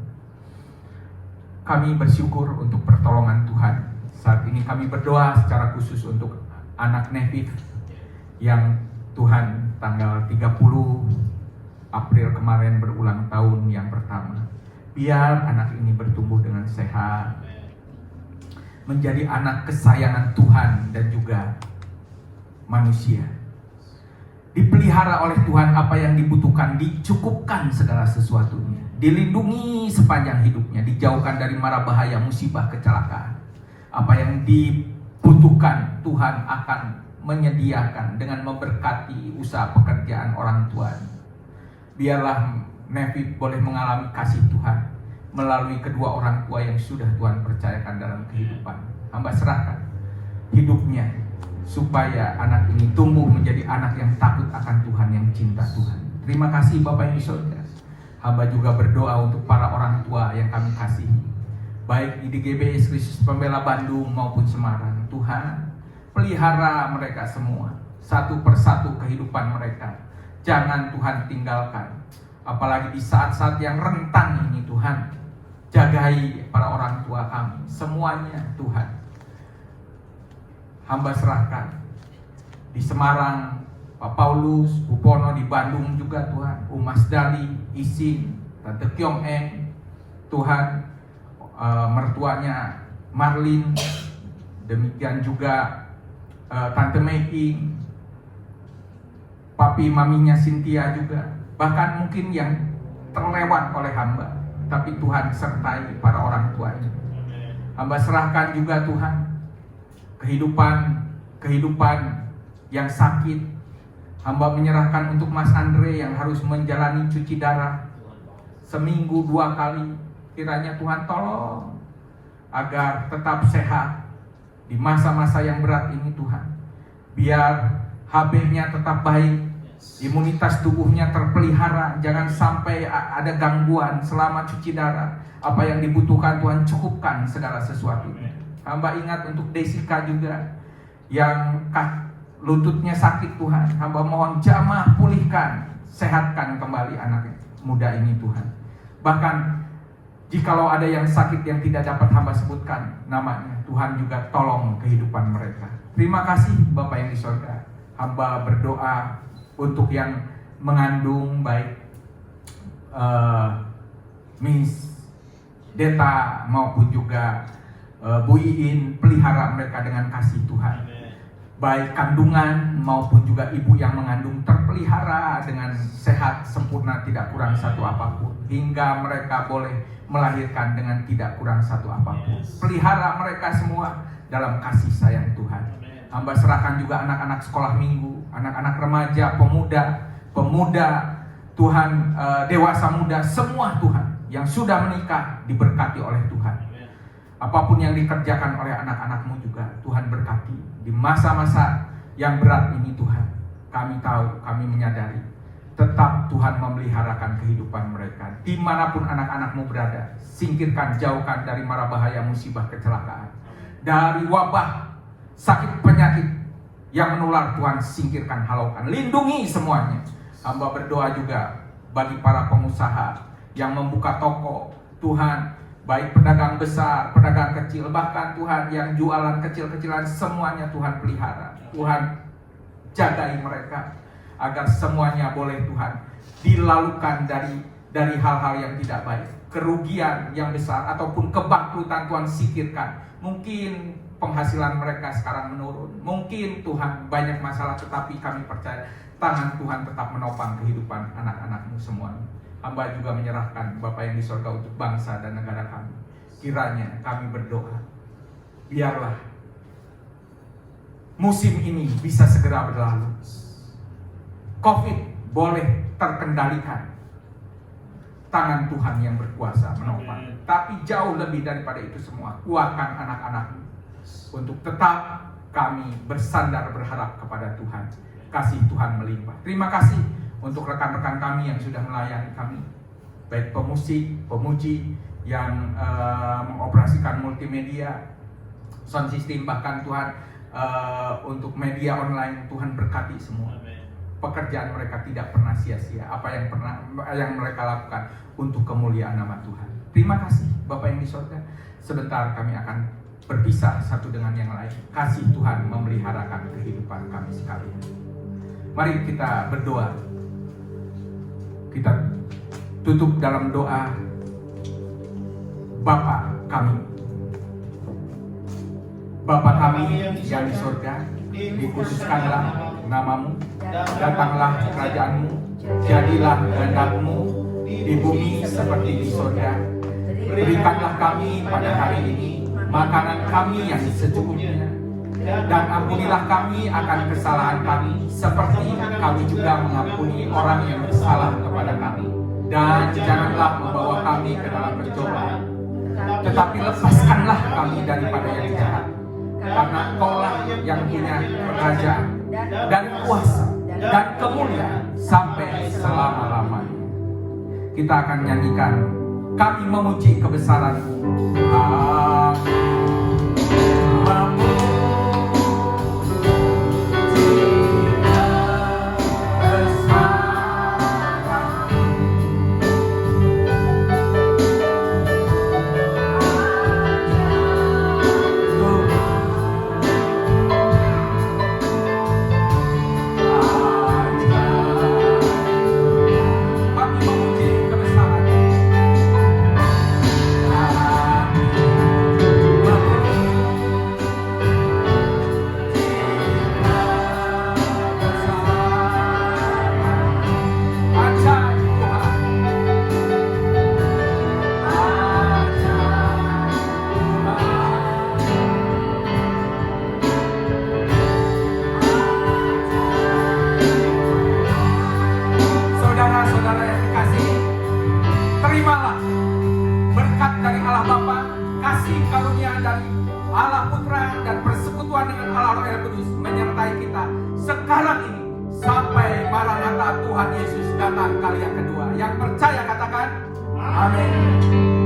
Kami bersyukur untuk pertolongan Tuhan. Saat ini kami berdoa secara khusus untuk anak Nevif yang Tuhan tanggal 30 April kemarin berulang tahun yang pertama. Biar anak ini bertumbuh dengan sehat, menjadi anak kesayangan Tuhan dan juga manusia. Dipelihara oleh Tuhan, apa yang dibutuhkan dicukupkan segala sesuatunya. Dilindungi sepanjang hidupnya, dijauhkan dari mara bahaya, musibah, kecelakaan. Apa yang dibutuhkan Tuhan akan menyediakan dengan memberkati usaha pekerjaan orang tuanya. Biarlah Nevif boleh mengalami kasih Tuhan melalui kedua orang tua yang sudah Tuhan percayakan dalam kehidupan. Hamba serahkan hidupnya supaya anak ini tumbuh menjadi anak yang takut akan Tuhan, yang cinta Tuhan. Terima kasih Bapak yang di surga. Hamba juga berdoa untuk para orang tua yang kami kasihi, baik di GBI Yesus Kristus Pembela Bandung maupun Semarang. Tuhan, pelihara mereka semua, satu persatu kehidupan mereka. Jangan Tuhan tinggalkan, apalagi di saat-saat yang rentan ini Tuhan. Jagai para orang tua kami, semuanya Tuhan. Hamba serahkan di Semarang, Pak Paulus, Bu Pono di Bandung juga Tuhan, Umas Dali, Isin, Tante Kiong Eng, Tuhan, mertuanya Marlin, demikian juga Tante Mei, papi maminya Cynthia juga, bahkan mungkin yang terlewat oleh hamba, tapi Tuhan sertai para orang tua ini. Hamba serahkan juga Tuhan kehidupan yang sakit. Hamba menyerahkan untuk Mas Andre yang harus menjalani cuci darah seminggu 2 kali. Kiranya Tuhan tolong agar tetap sehat di masa-masa yang berat ini Tuhan. Biar HB-nya tetap baik, imunitas tubuhnya terpelihara, jangan sampai ada gangguan selama cuci darah. Apa yang dibutuhkan Tuhan cukupkan segala sesuatunya. Hamba ingat untuk Desika juga yang lututnya sakit Tuhan. Hamba mohon jamah pulihkan, sehatkan kembali anak muda ini Tuhan. Bahkan jikalau ada yang sakit yang tidak dapat hamba sebutkan namanya, Tuhan juga tolong kehidupan mereka. Terima kasih Bapak yang di surga. Hamba berdoa untuk yang mengandung, baik Miss Deta maupun juga Bu Iin, pelihara mereka dengan kasih Tuhan. Baik kandungan maupun juga ibu yang mengandung terpelihara dengan sehat, sempurna, tidak kurang satu apapun, hingga mereka boleh melahirkan dengan tidak kurang satu apapun. Pelihara mereka semua dalam kasih sayang Tuhan. Hamba serahkan juga anak-anak sekolah minggu, anak-anak remaja, pemuda Tuhan, dewasa muda, semua Tuhan yang sudah menikah diberkati oleh Tuhan. Apapun yang dikerjakan oleh anak-anakmu juga Tuhan berkati. Di masa-masa yang berat ini Tuhan, kami tahu, kami menyadari, tetap Tuhan memeliharakan kehidupan mereka. Dimanapun anak-anakmu berada, singkirkan, jauhkan dari mara bahaya, musibah, kecelakaan, dari wabah, sakit, penyakit yang menular. Tuhan singkirkan, halaukan, lindungi semuanya. Hamba berdoa juga bagi para pengusaha yang membuka toko Tuhan, baik pedagang besar, pedagang kecil, bahkan Tuhan yang jualan kecil-kecilan, semuanya Tuhan pelihara. Tuhan jagai mereka agar semuanya boleh Tuhan dilalukan dari hal-hal yang tidak baik, kerugian yang besar ataupun kebangkrutan Tuhan singkirkan. Mungkin penghasilan mereka sekarang menurun, mungkin Tuhan banyak masalah, tetapi kami percaya tangan Tuhan tetap menopang kehidupan anak-anakmu semuanya. Hamba juga menyerahkan Bapa yang di surga untuk bangsa dan negara kami. Kiranya kami berdoa, biarlah musim ini bisa segera berlalu. COVID boleh terkendalikan, tangan Tuhan yang berkuasa menopang. Tapi jauh lebih daripada itu semua, kuatkan anak-anakmu untuk tetap kami bersandar berharap kepada Tuhan. Kasih Tuhan melimpah. Terima kasih untuk rekan-rekan kami yang sudah melayani kami, baik pemusik, pemuji yang mengoperasikan multimedia, sound system, bahkan Tuhan untuk media online. Tuhan berkati semua. Pekerjaan mereka tidak pernah sia-sia. Apa yang mereka lakukan untuk kemuliaan nama Tuhan. Terima kasih Bapak yang di surga. Sebentar kami akan berpisah satu dengan yang lain. Kasih Tuhan memeliharakan kehidupan kami sekalian. Mari kita berdoa. Kita tutup dalam doa. Bapa kami, Bapa kami yang di surga, dikuduskanlah namamu, datanglah kerajaanmu, jadilah kehendak-mu di bumi seperti di surga. Berikanlah kami pada hari ini makanan kami yang secukupnya, dan ampunilah kami akan kesalahan kami, seperti kami juga mengampuni orang yang bersalah kepada kami. Dan janganlah membawa kami ke dalam percobaan, tetapi lepaskanlah kami daripada yang jahat. Karena Engkau-lah yang punya kerajaan dan kuasa dan kemuliaan sampai selama-lamanya. Kita akan nyanyikan, kami memuji kebesaran-Mu. terimalah berkat dari Allah Bapa, kasih karunia dari Allah Putra, dan persekutuan dengan Allah Roh yang Kudus menyertai kita sekarang ini sampai Maranatha Tuhan Yesus datang kali yang kedua. Yang percaya katakan amin.